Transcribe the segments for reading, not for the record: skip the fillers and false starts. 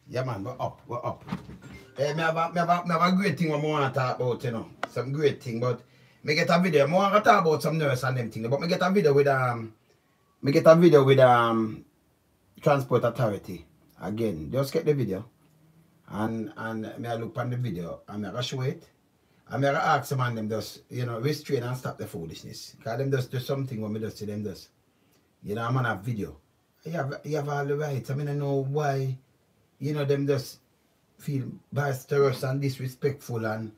Yeah, man, we're up, we're up. Me have a great thing I want to talk about, you know. Some great thing, but me get a video. I want to talk about some nurse and them things, but me get a video with Transport Authority. Again, just get the video. And me I look on the video and me I show it. And me I ask the man them just, you know, restrain and stop the foolishness. Because them just do something when me just see them just. You know, I'm on a video. You have all the rights. I mean, I know why, you know, them just feel boisterous and disrespectful and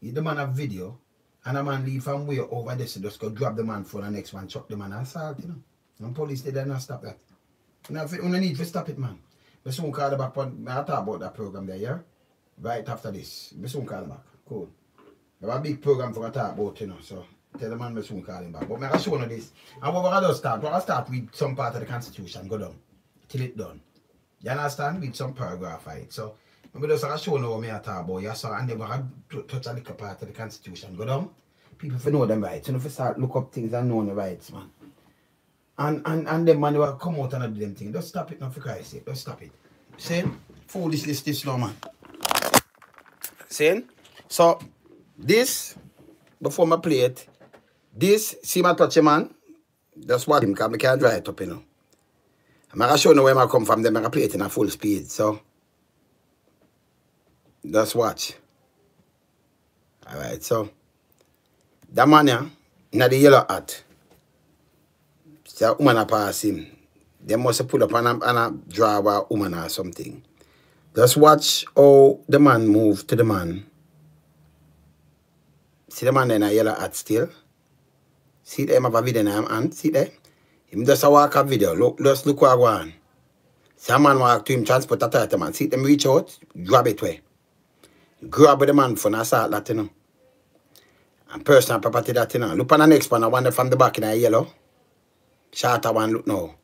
the man have video and a man leave from way over there, so just go grab the man for the next one, chuck the man and assault, you know. And police, they don't stop that. You know, you need to stop it, man. We soon call the back on, I talk about that program there, yeah? Right after this. We soon call the back. Cool. We have a big program for a talk about, you know, so tell the man we soon call him back. But I show you this. And what we're going to start, we're going to start with some part of the Constitution, go down, till it's done. You understand? With some paragraph, right? So, I'm just show you what I talk about, yeah, so, and then we're going to touch a little part of the Constitution, go down. People if know them rights, you know, if you start look up things and know the rights, man. And then man, they will come out and do them things. Just stop it now, for Christ's sake. Just stop it. See? Foolishness this now, man. See? So, this, before I play it, this, see my touch, man? Just watch him, because I can't dry it up, you know. I'm going to show you where I come from, then I'm going to play it in a full speed, so. Just watch. Alright, so. That man, yeah, in the yellow hat. See a woman pass him. They must pull up and a draw a woman or something. Just watch how the man move to the man. See the man in a yellow hat still. See them have a video in him hand. See there? Him just a walk a video. Look, just look what I want. See a man walk to him, Transport Authority man. See them reach out, grab it way. Grab the man for an assault that, you know. And personal property that, you know. Look on the next one, I want from the back in a yellow. Shorter one, look now.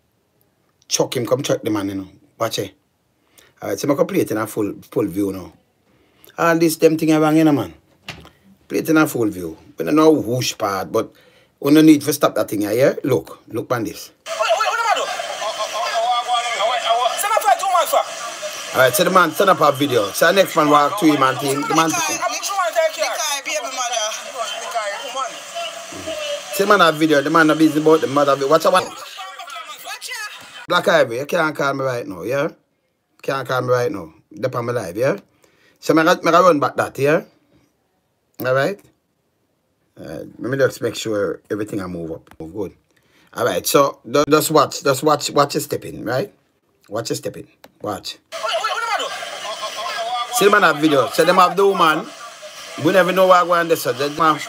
Chuck him, come check the man, you know. Watch it. Alright, so I can play it in a full view now. All this them thing wrong, you know, man. Play it in a full view. We don't know whoosh part, but we don't need to stop that thing here, yeah? Look on this. Alright, so the man turn up a video. So the next man walk to him and thing. The man see man have video, the man not busy about the mother video. Watch out. Black Ivory, you can't call me right now, yeah? Can't call me right now. Dep on my live, yeah? So I run back that, yeah? Alright? Let me just make sure everything I move up. Move good. Alright, so just watch you stepping, right? Watch you stepping. Watch. See the man have video. So them have the woman. We never know what going on this. So the man.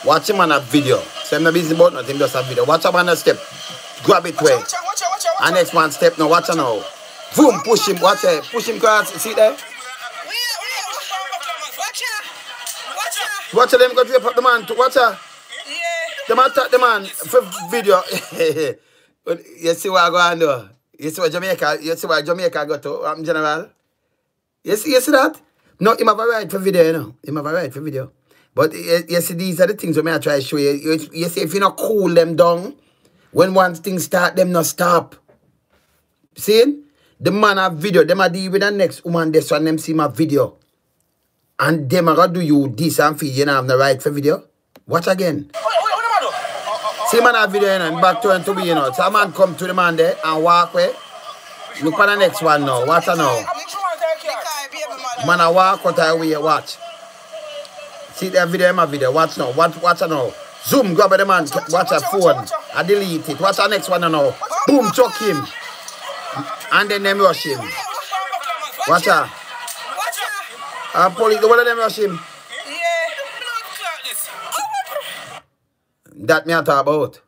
Watch him on a video. So I'm not busy about nothing, just a video. Watch him on a step. Grab it way. And next one step now. Watch him now. Boom, push him. Watch it. Push him across. See there? Watch them go to the man. Watch her. The man touch the man for video. You see what I go on do? You see what Jamaica go to, General? You see that? No, him have a right for video, you know. Him have a right for video. But you see, these are the things that I try to show you. You see, if you not cool them down, when one thing start, them not stop. See? The man have video. Them are deal with the next woman this one, them see my video. And them are going to do you this and feel you don't have the right for video. Watch again. See man have video, you know, and back to and to be, you know. So a man come to the man there and walk away. Look at the next one now. Watch her now. Man a walk out of way, watch. See that video, my video. Watch now. Watch her now. Zoom, grab the man. Watch her phone. I delete it. Watch the next one now. Boom, chuck him. And then them rush him. Watch her. Police, one of them rush him. That me I talk about.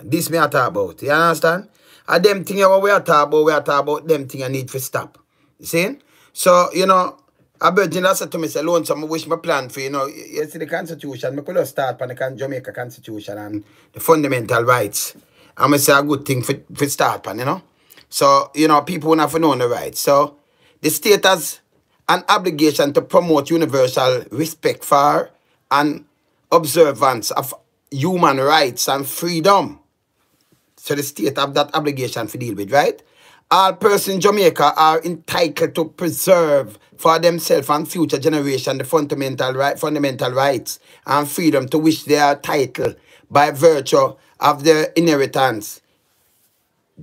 This me I talk about. You understand? And them things we are talking about them things I need to stop. You see? So, you know, I Virgin said to me, say, Lonesome, I wish my plan for, you know, you see the Constitution, I could have start on the Jamaica Constitution and the fundamental rights. And I say a good thing for start on, you know. So, you know, people will have to know the rights. So, the state has an obligation to promote universal respect for and observance of human rights and freedom. So the state have that obligation to deal with, right? All persons in Jamaica are entitled to preserve for themselves and future generation the fundamental rights and freedom to which they are entitled by virtue of their inheritance,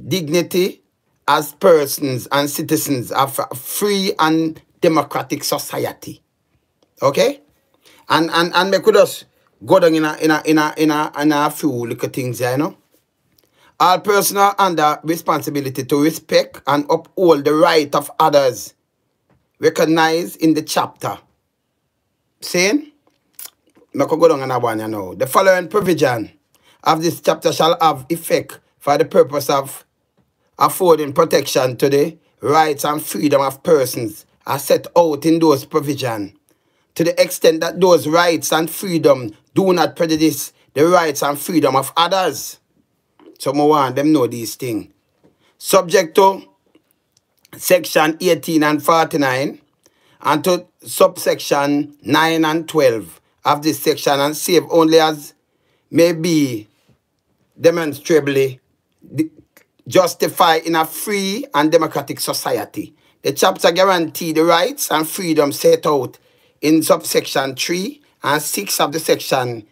dignity as persons and citizens of a free and democratic society. Okay? And we could just go down in a few little things here, you know. All persons are under responsibility to respect and uphold the right of others recognized in the chapter. Saying? I could go down on that one, you know. The following provision of this chapter shall have effect for the purpose of affording protection to the rights and freedom of persons are set out in those provisions, to the extent that those rights and freedom do not prejudice the rights and freedom of others. So I want them know these things. Subject to section 18 and 49 and to subsection 9 and 12 of this section, and save only as may be demonstrably justified in a free and democratic society. The chapter guarantee the rights and freedom set out in subsection 3 and 6 of the section,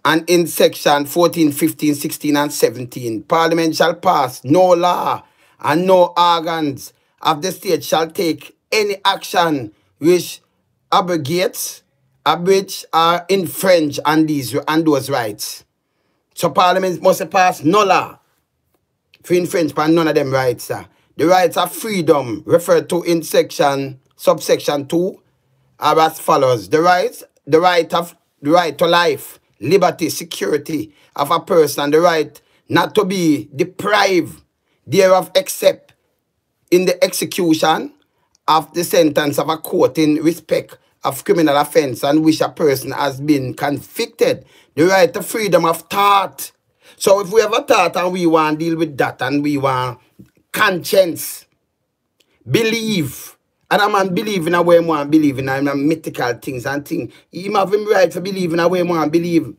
and in section 14, 15, 16, and 17. Parliament shall pass no law, and no organs of the state shall take any action which abrogates, abridge, or infringe on those rights. So Parliament must pass no law for infringe upon none of them rights. The rights of freedom referred to in subsection 2 are as follows. The right to life, liberty, security of a person, and the right not to be deprived thereof except in the execution of the sentence of a court in respect of criminal offense on which a person has been convicted. The right to freedom of thought. So if we have a thought and we want to deal with that, and we want conscience, believe, and a man believe in a way more believe in a mythical things and things. He have him right to believe in a way more believe.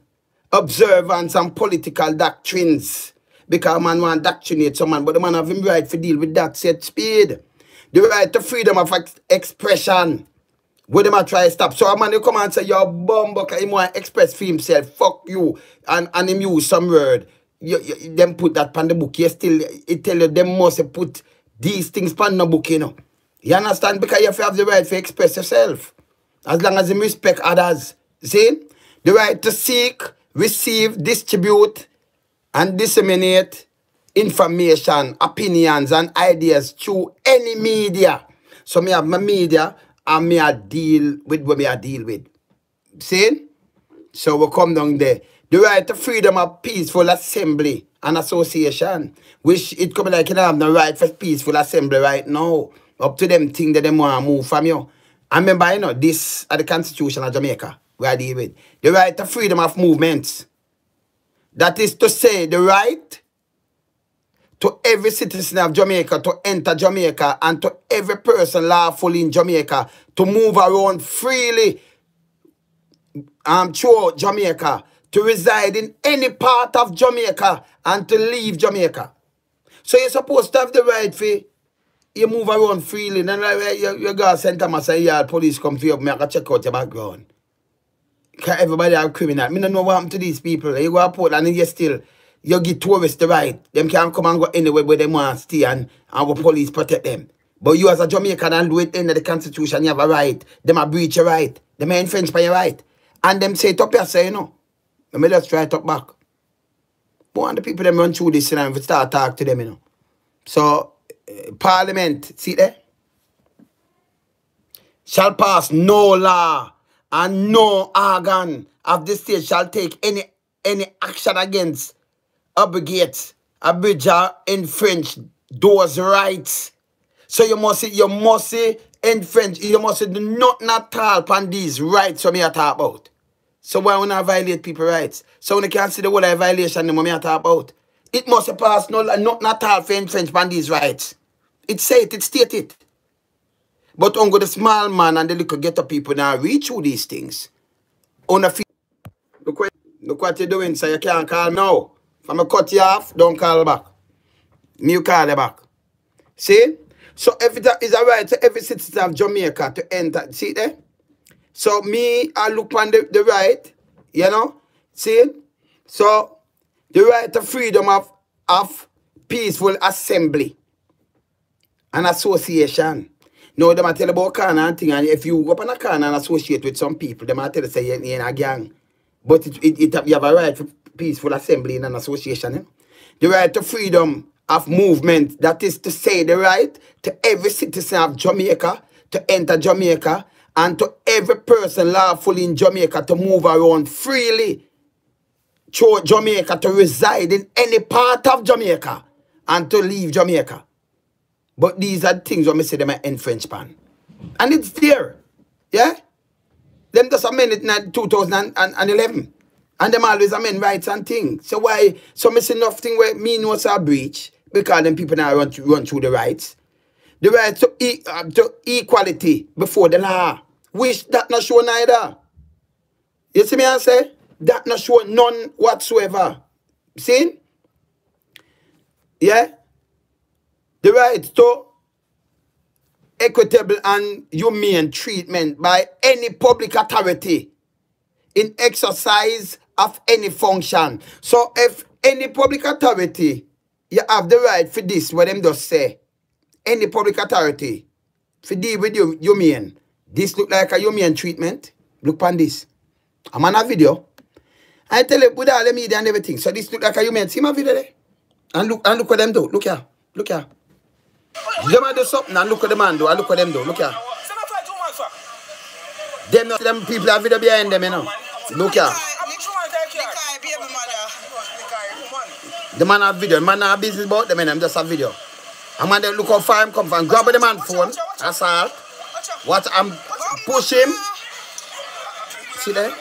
Observance and political doctrines. Because man want to doctrinate someone, but the man have him right to deal with that set speed. The right to freedom of expression. Where them a try to stop. So a man you come and say you're a bum because he want to express for himself. Fuck you. And him use some word. Them put that on the book. You still, it tell you them must put these things on the book, you know. You understand? Because you have the right to express yourself. As long as you respect others. See? The right to seek, receive, distribute, and disseminate information, opinions, and ideas through any media. So me have my media and me a deal with what me a deal with. See? So we come down there. The right to freedom of peaceful assembly and association. Which it could be like you don't have no right for peaceful assembly right now. Up to them thing that they want to move from you. I remember, you know, this are the Constitution of Jamaica. Where I deal with. The right to freedom of movement. That is to say, the right to every citizen of Jamaica to enter Jamaica, and to every person lawfully in Jamaica to move around freely throughout Jamaica, to reside in any part of Jamaica and to leave Jamaica. So you're supposed to have the right for you move around freely. Then you go to St. Thomas and yard police come for you, I can check out your background. Because everybody are criminal. I don't know what happened to these people. You go to Portland and you give tourists the right. Them can't come and go anywhere where they want to stay, and our police protect them. But you as a Jamaican and do it under the Constitution, you have a right. Them a breach your right. Them a infringe by your right. And them say it up here, say, you know. Let me just try it up back. But when the people them run through this, you know, and we start talk to them, you know. So, Parliament, see there? Shall pass no law and no organ of the state shall take any action against, abrogate, abridge, or infringe those rights. So you must infringe, you must do nothing at all upon these rights what me talk about. So why would I violate people's rights? So when you can't see the whole violation them what me talk about. It must pass nothing at all for infringe upon these rights. It say it state it. But on go the small man and the little ghetto people now reach through these things. On a look what you're doing, so you can't call now. If I cut you off, don't call back. Me call you back. See? So if it is a right to every citizen of Jamaica to enter, see there? So me, I look on the right, you know? See? So the right to freedom of peaceful assembly and association. Now, they might tell about corner and thing, and if you go up on a corner and associate with some people, they might tell you say you're in a gang. But you have a right for peaceful assembly in an association. Eh? The right to freedom of movement, that is to say the right to every citizen of Jamaica to enter Jamaica and to every person lawfully in Jamaica to move around freely through Jamaica, to reside in any part of Jamaica and to leave Jamaica. But these are things when I say them are infringement. And it's there. Yeah? Them just amended in 2011. And them always amend rights and things. So why, so I say nothing where me knows a breach, because them people now run through the rights. The right to equality before the law. Which that not show neither. You see me I say? That not show none whatsoever. See? Yeah? The right to equitable and humane treatment by any public authority in exercise of any function. So if any public authority, you have the right for this, what them just say, any public authority, for deal with you, humane. This look like a humane treatment. Look on this. I'm on a video. I tell you, with all the media and everything. So this look like a humane. See my video there? And look what them do. Look here. Look here. Them do something and look what the man do. And look what them do. Look here. Them people have video behind them, you know. Look here. The man have video. The man have business about them, and I'm just a video. I'm going to look how far him come from. Grab the man phone. That's all. What I'm push him. See there?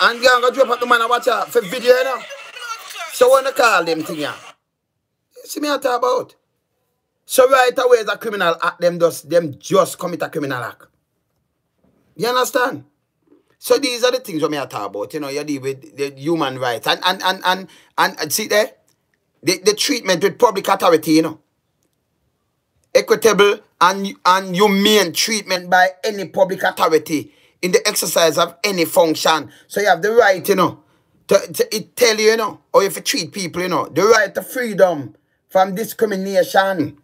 And you're going to drop at the man and watch out for video, you know. So when they call them thing here. See me I talk about. So right away as a criminal act, them just commit a criminal act. You understand? So these are the things we I talk about. You know, you deal with the human rights. And see there? The treatment with public authority, you know. Equitable and humane treatment by any public authority in the exercise of any function. So you have the right, you know, to tell you, you know, how you have to treat people, you know. The right to freedom from discrimination.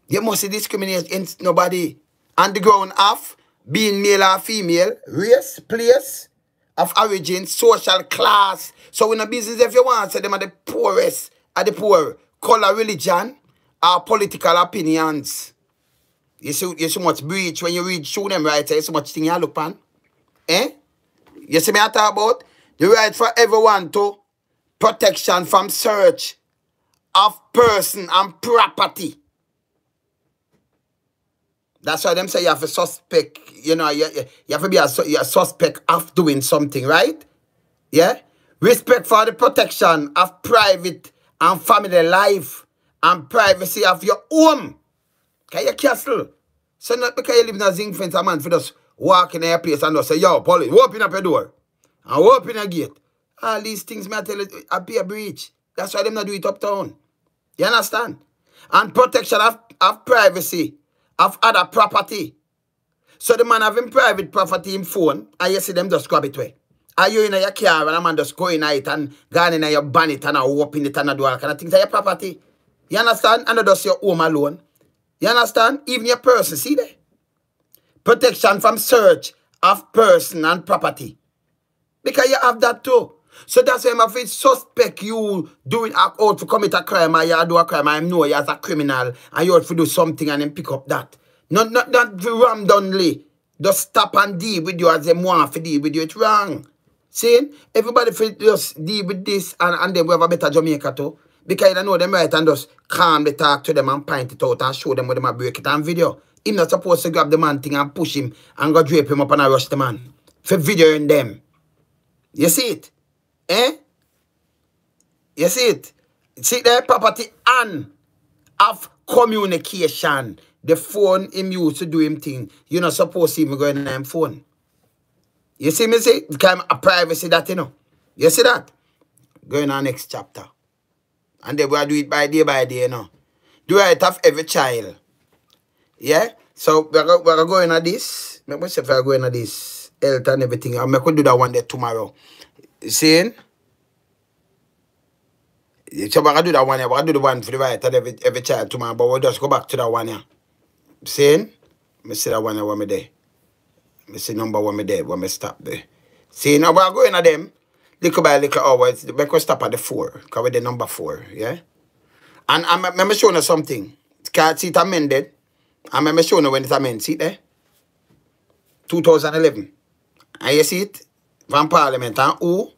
You must discriminate against nobody. On the ground of being male or female, race, place, of origin, social class. So in a business, if you want to say them are the poorest, are the poor, color, religion, or political opinions. You see much breach when you read through them right, you see much thing you look on. Eh? You see me I talk about? The right for everyone to protection from search of person and property. That's why them say you have a suspect, you know, you have to be a suspect of doing something, right? Yeah? Respect for the protection of private and family life and privacy of your home. Can you castle? So not because you live in a zinc fence, a man for just walk in a place and just say, yo, police, open up your door. And open a gate. All these things, may I tell you, appear breach. That's why them not do it uptown. You understand? And protection of privacy, of other property. So the man having private property in phone, and you see them just grab it away. Are you in your car and a man just go in it and go in your bonnet and open it and do all kind of things? Are your property? You understand? And just your home alone. You understand? Even your person, see there? Protection from search of person and property. Because you have that too. So that's why if it's suspect you doing out to commit a crime or you do a crime, I know you as a criminal and you have to do something and then pick up that. Not randomly. Just stop and deal with you as they want to deal with you. It's wrong. See? Everybody just deal with this and then we have a better Jamaica too. Because you don't know them right and just calmly talk to them and point it out and show them where they might break it on video. He's not supposed to grab the man thing and push him and go drape him up and rush the man. For videoing them. You see it? Eh? You see it? See the property and of communication. The phone him used to do him thing. You're not supposed to even go in him phone. You see me say? Kind of privacy that, you know. You see that? Going on next chapter. And then we do it by day, you know. The right of every child. Yeah? So we're going at this. Maybe if we're going at this health and everything. I'm going to do that one day tomorrow. Seeing? So we're going to do that one here. We're going to do the one for the right of every child tomorrow. But we'll just go back to that one here. Seeing? I see that one here when me there. I see number one me there when me stop there. See, now we're going at them. Little by little hours. We're going to stop at the 4. Because we're the number 4. Yeah? And I'm showing you something. Can't see it amended. And I'm showing you when it's amended. See it there? 2011. And you see it? From Parliament and who?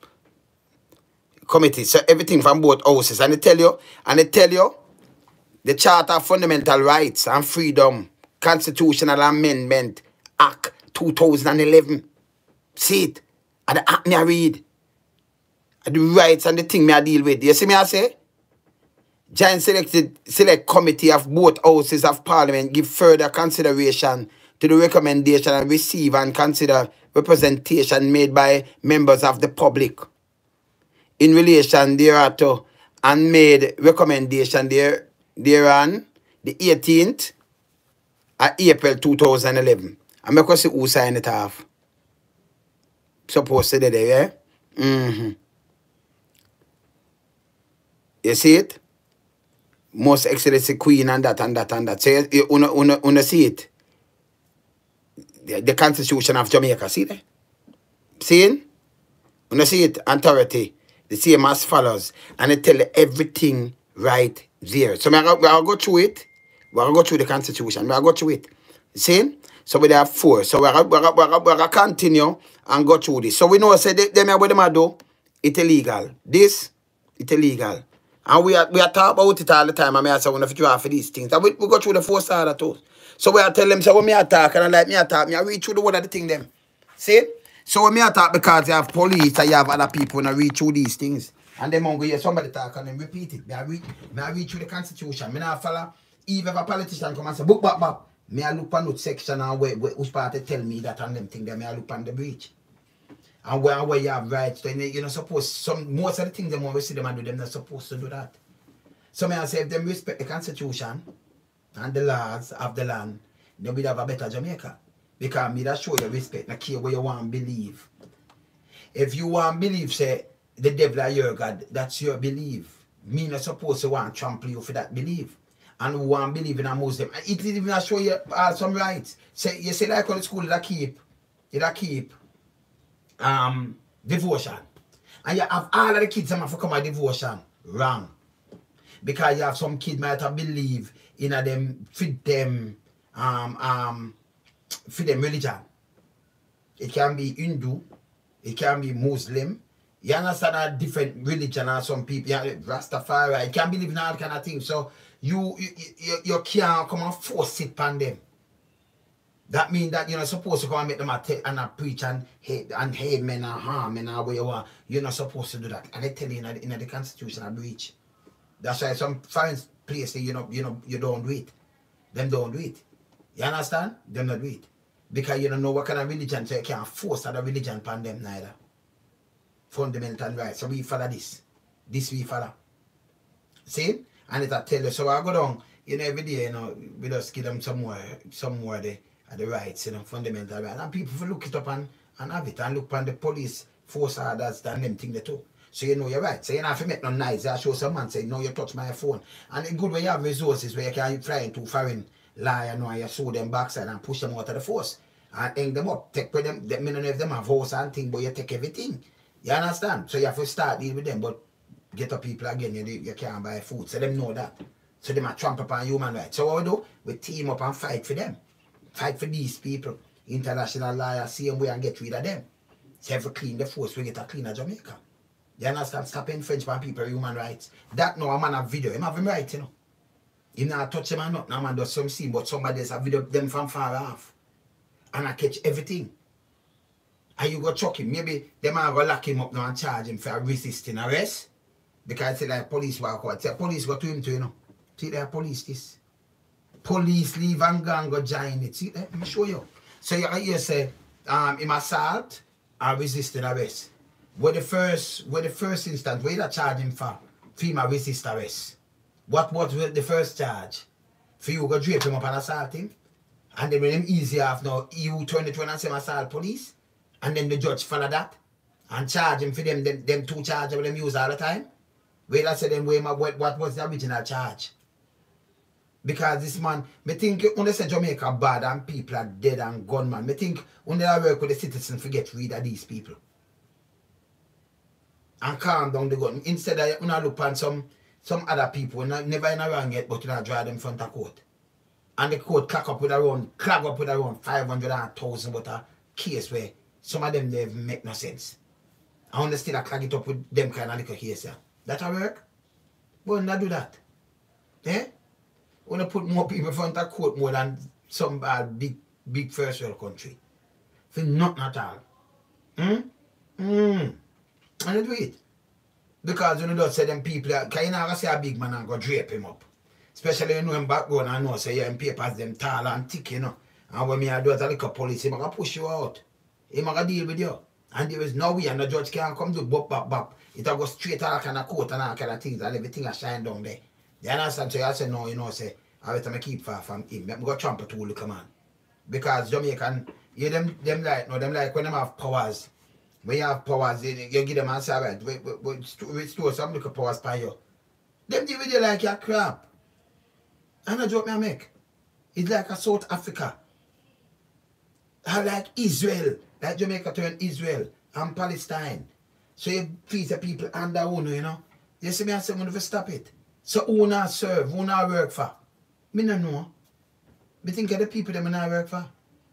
Committee. So everything from both houses. And they tell you, the Charter of Fundamental Rights and Freedom Constitutional Amendment Act 2011. See it? And the act me I read. And the rights and the thing me I deal with. You see me I say? Giant select committee of both houses of Parliament give further consideration to the recommendation and receive and consider representation made by members of the public in relation thereto and made recommendation thereon the 18th of April 2011. I'm going to see who signed it off. Supposed to be there, yeah? You see it? Most Excellency Queen and that and that and that. So you see it? The Constitution of Jamaica, see there? Seeing? You see it? Authority. The same as follows. And it tell you everything right there. So we'll go through it. We'll go through the Constitution. We'll go through it. See? So we have 4. So we'll continue and go through this. So we know, say, them what them do, it's illegal. This, it's illegal. And we are talking about it all the time. And I say, if you have for these things. And we go through the 4 side too. So we are telling them, so when me attack, and I like me attack, I read through the word of the thing them. See? So when me attack, because you have police and you have other people and I read through these things. And then when hear somebody talk and then repeat it. I read through the Constitution. Me not follow. Even if a politician come and say, book, me I look on that section and who's part to tell me that and them thing there, me I look on the breach. And where you have rights, then you're not supposed, most of the things them when we see them and do, them not supposed to do that. So me I say, if them respect the Constitution and the laws of the land, then we'd have a better Jamaica. Because me that show you respect, not care where you want to believe. If you want to believe, say, the devil is your God, that's your belief. Me not supposed to want to trample you for that belief. And who want to believe in a Muslim. It even show you some rights. Say, you say like on the school, that keep devotion. And you have all of the kids that have to come at devotion. Wrong. Because you have some kids might have believe in them, fit them religion. It can be Hindu, it can be Muslim. You understand a different religion and some people, Rastafari, you can believe in all kind of things. So you can't come and force it on them. That means that you're not supposed to come and make them and preach and hate men and harm men and where you want. You're not supposed to do that. And they tell you in the Constitution a breach. That's why some foreign places you don't do it. Them don't do it. You understand? Them not do it. Because you don't know what kind of religion, so you can't force other religion upon them neither. Fundamental rights. So we follow this. This we follow. See? And it I tell you, so I go down, every day, we just give them some more the rights, fundamental rights. And people will look it up and have it and look upon the police force orders and them thing they too. So you know you're right. So you don't have to make no noise. I show some man say, no, you touch my phone. And it's good when you have resources where you can fly into foreign lie and you show them backside and push them out of the force. And hang them up. Take with them, I don't know if them have house and thing, but you take everything. You understand? So you have to start deal with them, but get up people again, you can't buy food. So them know that. So they might tramp upon human rights. So what we do? We team up and fight for them. Fight for these people. International lawyers, same way and get rid of them. So if we clean the force, we get a cleaner Jamaica. You understand? Stopping French by people human rights. That no a man have video. Him have him right, He not touch him and not. No man does some scene, but somebody else have video them from far off. And I catch everything. And you go chuck him. Maybe them are going to lock him up now and charge him for resisting arrest. Because say like police walk out. Say police go to him too, See there police this. Police leave and go and go join it. See let me show you. So you say him assault or resisting arrest. where the first instance, where you charge him for female resist arrest? What was the first charge? For you go drape him up and assault him? And then when him easy off now, you turn it when I say assault police, and then the judge follow that and charge him for them two charges them use all the time. Where I say them what was the original charge? Because this man, me think when they say Jamaica bad and people are dead and gunman, me think when they work with the citizens forget rid of these people. And calm down the gun. Instead of you look on some other people, never in a wrong yet, but you drive them in front of court. And the court clag up with around 500 and 1,000 but a case where some of them they make no sense. I understand I clag it up with them kind of little case. Yeah. That a work? But not do that. Eh? Want to put more people in front of court more than some big first world country. For nothing at all. And they do it. Because you don't say them people, because you never say a big man and go drape him up. Especially you know him background and know say him papers them tall and thick, you know. And when me I do it like a police, he might push you out. He might deal with you. And there is no way and the judge can't come do bop. It'll go straight to all kind of court and all kind of things and everything will shine down there. You understand? So I say no, you know, say I better keep far from him. Let me go trample to look man. Because Jamaican, you them like when them have powers. When you have powers, you give them answer right. Restore some little powers by you. Them deal with you like your crap. And a joke me I make. It's like a South Africa. I like Israel. Like Jamaica turn Israel and Palestine. So you please the people under owner, you know. You see me I say, I'm going to stop it. So who not serve, who not work for? Me no know. Me think of the people that I not work for.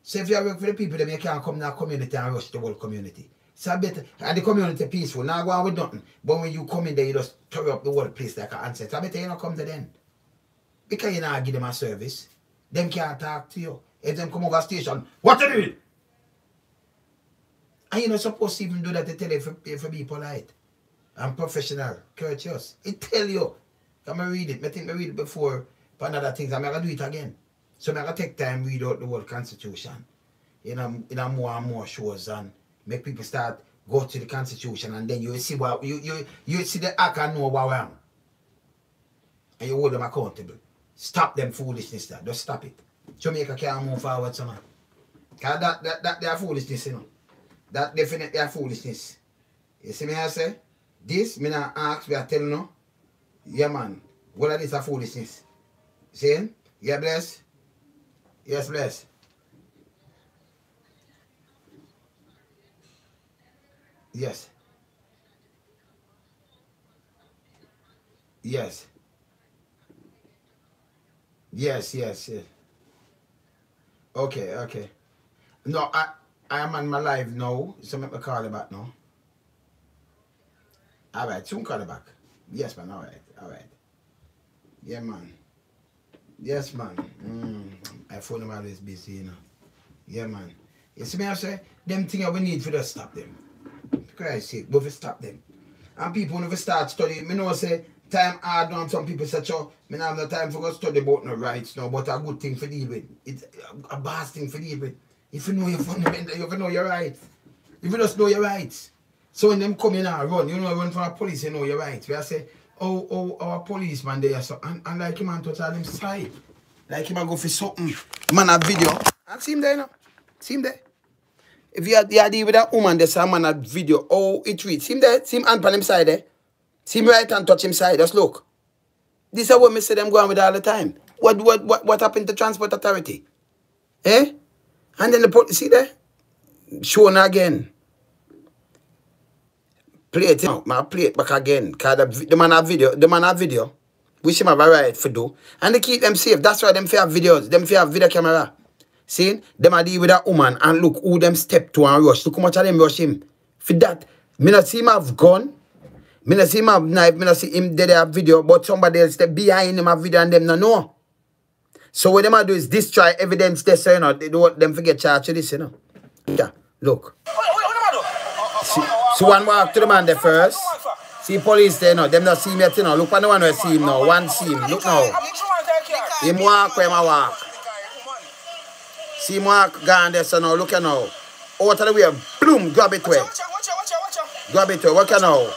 So if you work for the people, then you can't come to the community and rush the whole community. So I better, and the community peaceful, now go on with nothing. But when you come in there, you just tear up the whole place like an answer. So I better you not come to them. Because you not give them a service. Them can't talk to you. If them come over the station, what you doing? And you're not supposed to even do that to tell you if be polite and professional, courteous. It tell you. I'm going to read it. I think I read it before for another things. I'm going to do it again. So I'm going to take time read out the whole Constitution. In a more and more shows and make people start go to the Constitution and then you see what you see the act and know what wrong. And you hold them accountable. Stop them foolishness there. Just stop it. Jamaica can't move forward, so man. Because that they are foolishness, you know. That definitely are foolishness. You see me I say? This, me not ask, we are telling you. Yeah, man. What are this a foolishness? See? Yeah, bless? Yes, bless. Yes. Yes. Yes. Okay. No, I am on my live now, so let me call you back now. Alright, soon call you back. Yes, man, alright. Yeah, man. Yes, man. My phone is always busy, you know. Yeah, man. You see me, I say, them things we need for to stop them. For Christ's sake, we have to stop them. And people when we start studying, me know say, time hard on some people say, so, me not have no time for go study about no rights now, but a good thing for deal with. It's a bad thing for deal with. If you know your fundamental, you know your rights. If you just know your rights. So when them come in and run, you know, run from the police, you know your rights. We say, oh, our policeman there, so, and like him and touch all them side. Like him and go for something. Man a video. And see him there, you know. See him there. If you are deal with that woman, there's a man a video. Oh, it reads. See him there? See him hand on him side there? See him right and touch him side. Just look. This is what me see them going with all the time. What happened to Transport Authority? Eh? And then the police, see there? Shown again. Play it now. I play it back again. Because the man have video. Which him have a right for do. And they keep them safe. That's why them fear videos. Them fear video camera. See? Them are deal with that woman and look who them step to and rush. Look how much of them rush him. For that, me not see him have gun. Me not see him have knife. Me not see him dead have video. But somebody else step behind him have video and them no know. So what them do is destroy evidence there, so you know, they don't want them forget charge of this, you know. Yeah, look. See one walk to the man there first. See police there, you know, them not see me yet, you know. Look on the one who see him now. One see him. Look now. Him walk where him walk. See him walk gone there, so now. Look at now. Out of the way, boom, grab it way. Grab it, what can now?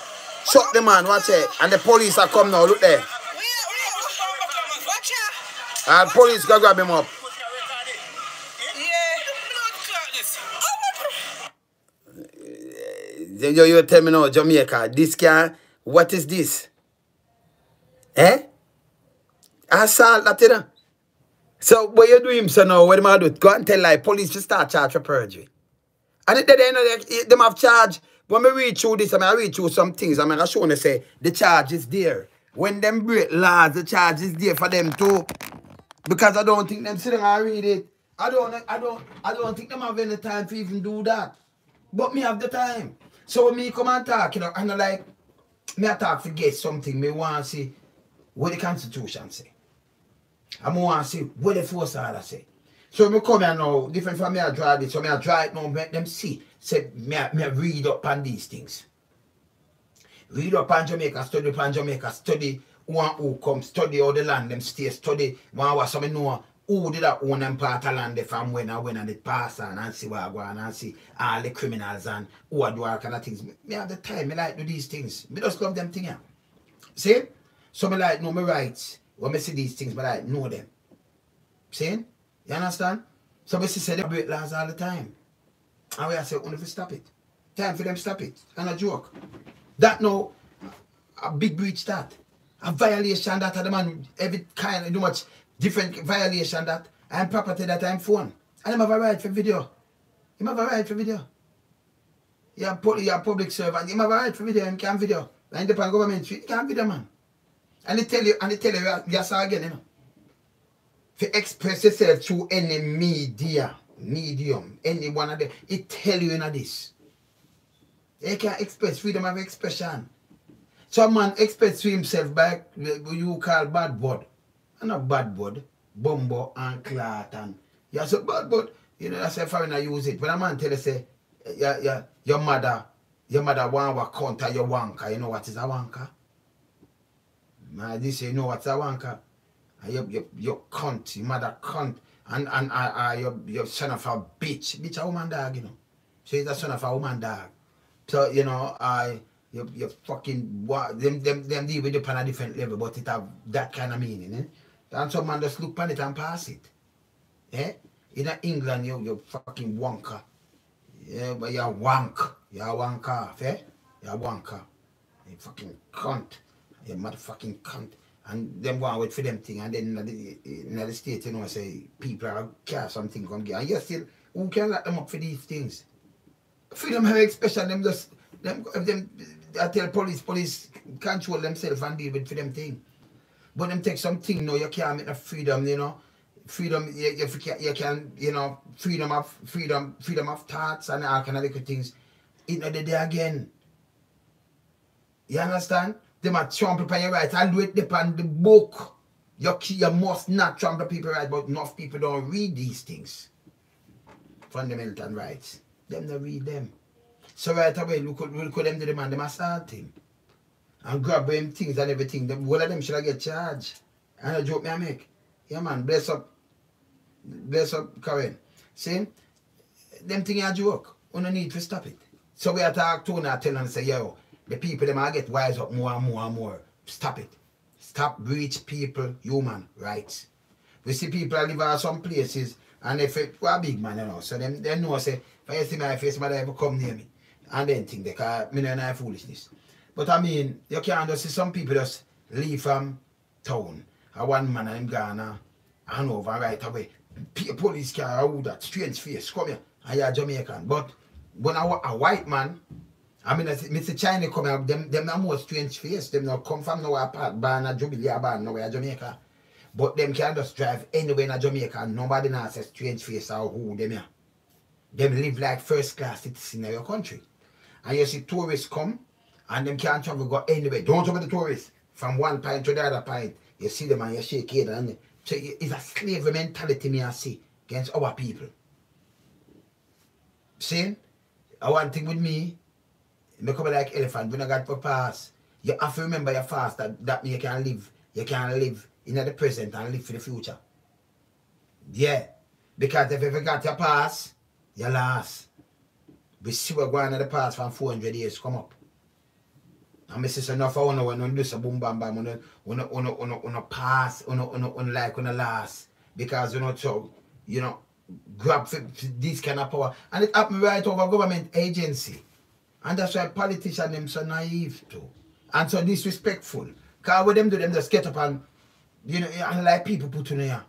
Shut the man, watch it. And the police are come now, look there. And police go grab him up. You tell me now, Jamaica, this car, what is this? Eh? Assault that, you know. So what you doing, so now, what am I doing? Go and tell like police to start charge for perjury. And at the end of the them have charge. When I read through this, I read through some things, I'm going to show them say the charge is there. When them break laws, the charge is there for them too. Because I don't think them sitting and read it. I don't think them have any time to even do that. But me have the time. So when me come and talk, you know, and I like, me I talk forget something, me want to see what the Constitution say. I want to see what the force order say. So me come here now, different from me I draw this, so me I draw it now, make them see. Say, me I read up on these things. Read up on Jamaica, study who come, study all the land, them stay, study one was some know who did that own them part of land from when and it pass and see what go on and see all the criminals and who are doing all kind of things. Me have the time, me like do these things. Me just love them things here. See? So me like know my rights. When me see these things, me like know them. See? You understand? So we say they break laws all the time. And we say, only to stop it. Time for them stop it. And a joke. That no a big breach that. A violation that the man every kind of much different violation that and property that I'm phone. And him have a right for video. Him have a right for video. You have public servant, him have a right for video, him can't video. And the government street, he can't video man. And they tell you, you saw again, you know. To express yourself through any medium, any one of them, it tell you in this. You can express freedom of expression. Some man express to himself by what you call bad bud. And not bad bud, bumbo and clot and you say bad bud. You know that's a foreigner use it. When a man tell you say your mother want to counter your wanker, you know what is a wanker? Man, this you know what's a wanker? Your cunt, your mother cunt, and your son of a bitch. Bitch a woman dog, you know. So he's the son of a woman dog. So, you know, you fucking them deal with it on a different level, but it have that kind of meaning, eh? And some man just look on it and pass it. Eh? In England you fucking wanker. Yeah, but you're wank. You're a wanker, eh? You're a wanker. You fucking cunt. You motherfucking cunt. And them go and wait for them thing, and then in the state, you know, say people are care something come get. And you still, who can lock them up for these things? Freedom of expression, them just I tell police control themselves and deal with for them thing. But them take something, no, you can't make no freedom, you know. Freedom you can, you know, freedom of thoughts and all kind of little things. It's not there again. You understand? They might trample upon your rights. I'll do it upon the book. You must not trample people's rights, but enough people don't read these things. Fundamental rights. Them don't read them. So right away, look at them to the man, them assault him. And grab him things and everything. All of them should have get charged. And a joke me I make. Yeah man, bless up Karen. See? Them things are joke. We don't need to stop it. So we are talk to and tell and say, yo, the people them are get wise up more and more and more. Stop it. Stop breach people human rights. We see people live in some places and if it were a big man, you know, so they know say, if I see my face, mother ever come near me. And then think they call me no foolishness. But I mean, you can't just see some people just leave from town. And one man in Ghana, hand over right away. Police car, who that strange face, come here, and you're Jamaican. But when a white man, I mean, Mr. China come out, them are more strange face. Them not come from nowhere apart, born a Jubilee, born nowhere Jamaica. But them can just drive anywhere in Jamaica. Nobody knows a strange face or who them are. Them live like first class citizens in your country. And you see tourists come, and them can't travel go anywhere. Don't trouble the tourists. From one point to the other point, you see them and you shake it. And so it's a slavery mentality me I see against our people. See? One thing with me, I come like elephant, when I got to pass, you have to remember your fast that you can live. You can live in the present and live for the future. Yeah. Because if you forgot your past, you lost. We see what going on in the past from 400 years come up. And my sister enough for when you do some boom bam bam, on pass, on like on last. Because so, grab this kind of power. And it happened right over government agency. And that's why politicians them so naive too. And so disrespectful. Because what them do, them just get up and, and like people put in here.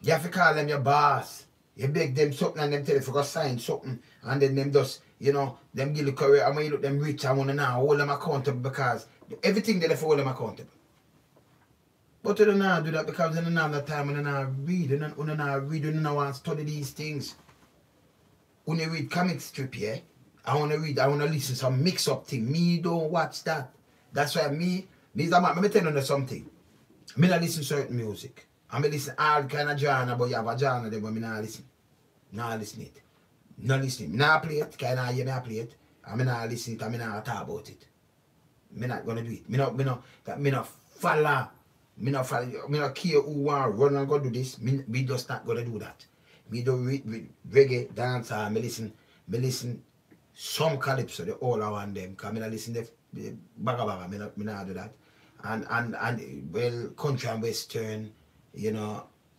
You have to call them your boss. You beg them something and them tell you to go sign something. And then them just, them give the career. And when you look them rich, I want to now hold them accountable because everything they left hold them accountable. But you don't do that because you don't have the time, you don't read, you don't want to study these things. When you read comic strip, yeah, I want to listen to some mix-up thing. Me don't watch that. That's why let me tell you something. I don't listen to certain music. I listen to all kind of genre, but you have a genre there, but I don't listen. Not listen it. Not listening. I not play it, because I hear me play it. I not listen it, I not talk about it. I'm not gonna do it. I not follow. Me not care who want run and go do this. Me just not gonna do that. Me do read reggae, dance, me listen some calypso, the all I want them. Cause me not listen the baga, me not do that. And well, country and western,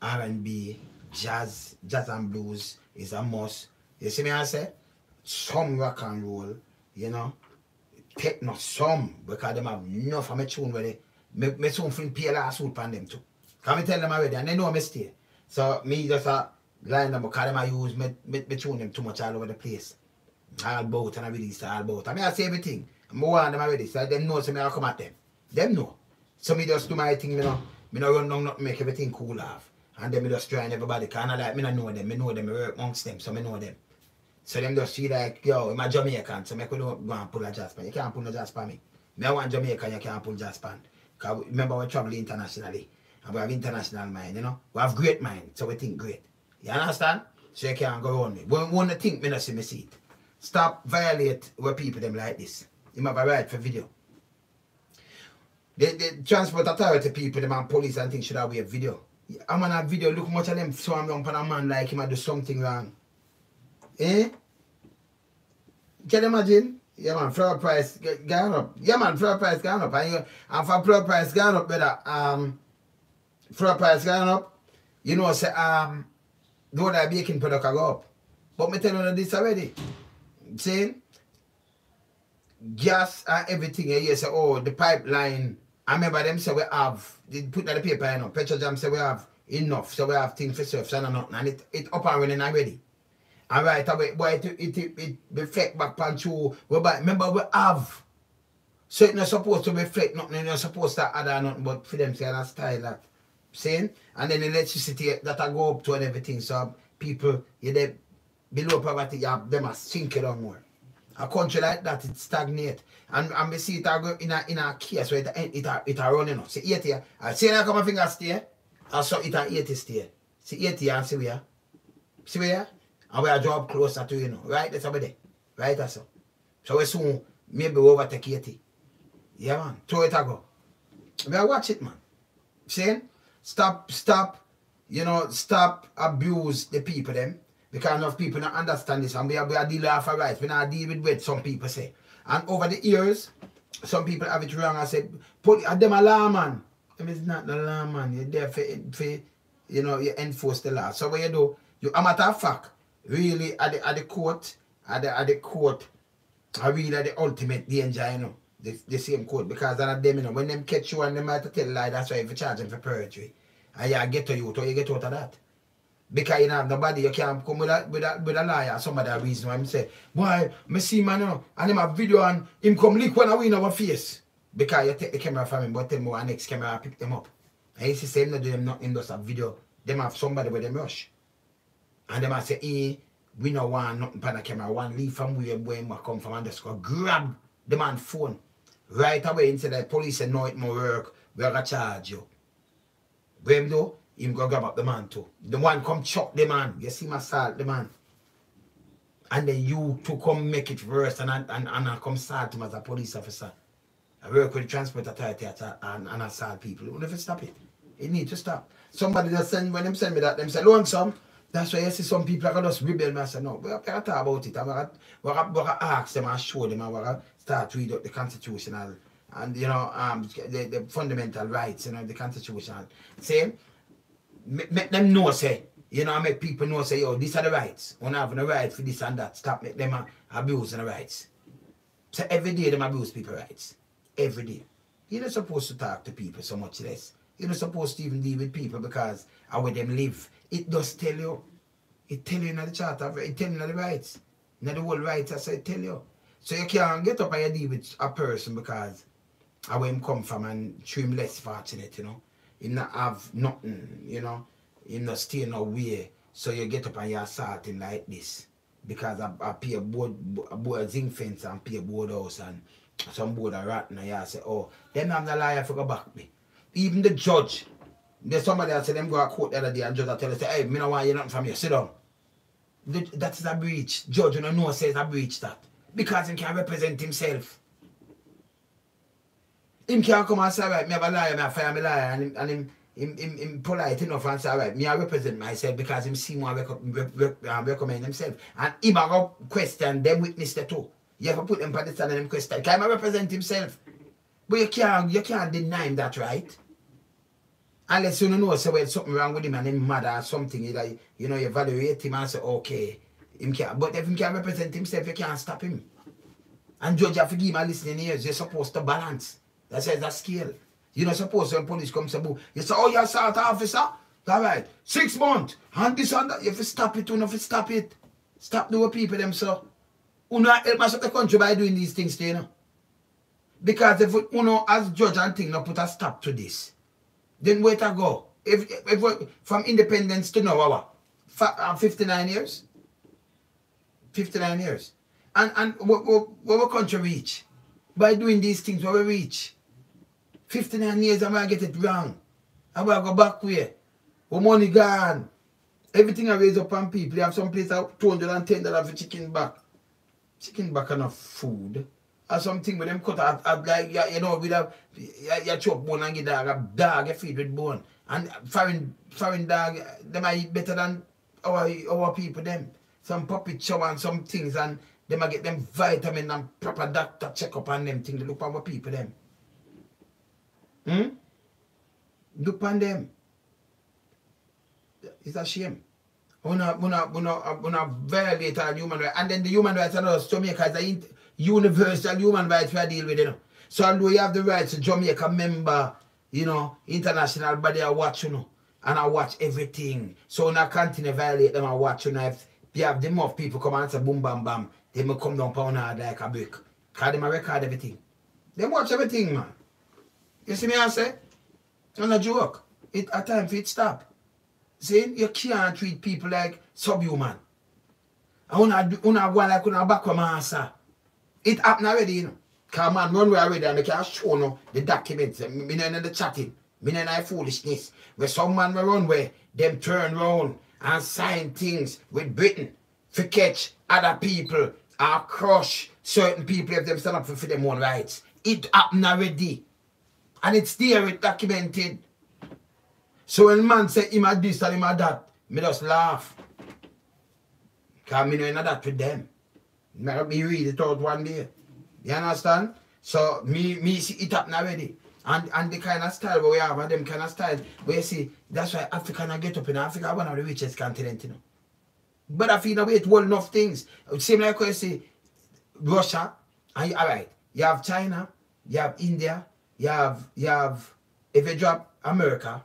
R&B, jazz and blues is a must. You see me I say? Some rock and roll, techno, some, because them have enough of my tune where me soon fling PLR suit on them too. Can me tell them already and they know me stay. So me just line them because them I use me tune them too much all over the place. All about and I release all about. I mean I say everything. I want them already. So them know so me I come at them. Them know. So me just do my thing, me no run down nothing, make everything cool off. And then me just join everybody. Cause I like me not know them. Me know them, me work amongst them, so me know them. So them just see like, yo, I'm a Jamaican, so me could go and pull a jazz band. You can't pull no jazz band me. Me I want Jamaican, you can't pull jazz band. Because remember we travel internationally. And we have international mind, We have great mind, so we think great. You understand? So you can't go on me. When one think me not see me see it. Stop violate where people them like this. You have a right for video. The transport authority people, them and police and things should have a video. I'm on a video, look much of them swarm down on a man like him do something wrong. Eh? Can you imagine? Yeah man, flower price gone up. Yeah man, flower price gone up. And for flower price gone up, better flower price gone up, say though that baking product go up. But me tell you this already. Saying gas and everything, you say, oh, the pipeline. I remember them say we have, they put that the paper, Petrojam say we have enough, so we have things for surf, and nothing, and it up and running already. And right away, boy, it reflect back on through, remember we have, so it's not supposed to reflect nothing, it's not supposed to add nothing, but for them say that style that, saying, and then electricity that I go up to and everything, so people, they below poverty, them are sinking down more. A country like that, it stagnate. And we see it go in a case where it running up. See 80, I see that come my finger stay. I saw it at 80 stay. See 80 and see where. See where? And we are job closer to Right? That's over there. Right that's so. So we soon maybe overtake 80. Yeah man. Throw it a go. We are watch it man. Saying? Stop stop abuse the people them. Because enough people don't understand this and we are dealing with our rights. We not deal with what some people say. And over the years, some people have it wrong and say, put them a law man. It's not the law man. You're there for you enforce the law. So what you do, a matter of fact, really at the court, I really at the ultimate danger, the same court. Because of them, when them catch you and them have to tell a lie, that's why if you charge them for perjury. And you get to you, or you get out of that. Because you don't have nobody, you can't come with a liar. Some of that reason why I say, boy, I see man and him have video and him come lick when I win our face. Because you take the camera from him, but tell me our next camera pick them up. And you see them not do them nothing, just a video. Them have somebody with them rush. And them have say, hey, we don't want nothing on the camera. One leave from where we come from and just go grab the man's phone. Right away instead the police say no it more work, we're gonna charge you. When do? Him go grab up the man too. The one come chop the man. You see my assault the man. And then you to come make it worse and I come assault him as a police officer. I work with the transport authority and assault people. You never stop it. It need to stop. Somebody just send when them send me that, them say, lonesome. That's why you see some people are just rebel. I say, no, we have to talk about it. I'm going to ask them and show them and we're going to start read up the constitutional and you know the fundamental rights, you know, the constitutional. Say, make them know, say, you know, make people know, say, yo, these are the rights. We have the right for this and that. Stop make them abuse the rights. So every day them abuse people's rights. Every day. You're not supposed to talk to people so much less. You're not supposed to even deal with people because how where them live. It does tell you. It tell you in the charter, it tell you in the rights. Not the whole rights, I say it tell you. So you can't get up and you deal with a person because of where him come from and show him less fortunate, you know. He not have nothing, you know. He not stay nowhere. So you get up and you assault him like this. Because I pay a board zinc fence and pay a board house and some board a rat and you say, oh, them have the liar for go back me. Even the judge, there's somebody that said them go to court the other day and judge tell us, hey, me no want you nothing from you, sit down. That is a breach. Judge, you know, says a breach that. Because he can represent himself. Him can't come and say, right, me have a liar, me have fire me liar, and him polite enough and say, right, me I represent myself because him see more recommend himself. And him a go question them witness the too. You have to put them on the stand and them question. Can he represent himself? But you can't deny him that, right? Unless you know say well something wrong with him and him mad or something, you know, you evaluate him and say, okay, him can't. But if he can't represent himself, you can't stop him. And judge have to give him a listening ears. You're supposed to balance. That says that scale. You're not supposed to when police come say, you say, oh, you're assault officer? All right, 6 months, and this and that. You have to stop it, you have to stop it. Stop the people them, so. You not help us the country by doing these things, you know. Because if you know, as judge and thing, not put a stop to this, then where to go? If from independence to now, 59 years? 59 years. And what country reach? By doing these things, where we reach? 59 years, I'm going to get it wrong. I'm going to go back where? Where money gone. Everything I raise up on people. You have some place out $210 for chicken back. Chicken back enough food. Or something with them cut out like, you know, with a you chop bone and give dog you feed with bone. And foreign dog, they might eat better than our people them. Some puppet show and some things and they might get them vitamin and proper doctor check up on them things. They look on our people them. Look on them. It's a shame. We not violate our human rights. And then the human rights are not Jamaica is a universal human rights we deal with, you know. So although you have the rights to Jamaica member, you know, international body I watch, you know. And I watch everything. So when I continue to violate them, I watch, you know, if you have them of people come and say boom bam bam, they may come down pound hard like a brick. Because they may record everything. They watch everything, man. You see me I say? It's not a joke. At times it stop. See, you can't treat people like subhuman. And una go like una back with master. It happened already, you know. Because man run away already and they can't show no the documents. Me know in the chatting. Me know in the foolishness. Where some man will run where them turn round and sign things with Britain for catch other people or crush certain people if them stand up for them own rights. It happened already. And it's there, it's documented. So when man say him a this and him a that, me just laugh. Because me know in that with them. Me read it out one day. You understand? So me see it happen already. And the kind of style where we have, and them kind of style, where you see, that's why Africa get up in Africa, one of the richest continents, you know. But I feel that way it hold enough things. Same like when you see Russia, and alright, you have China, you have India, you have if you drop America,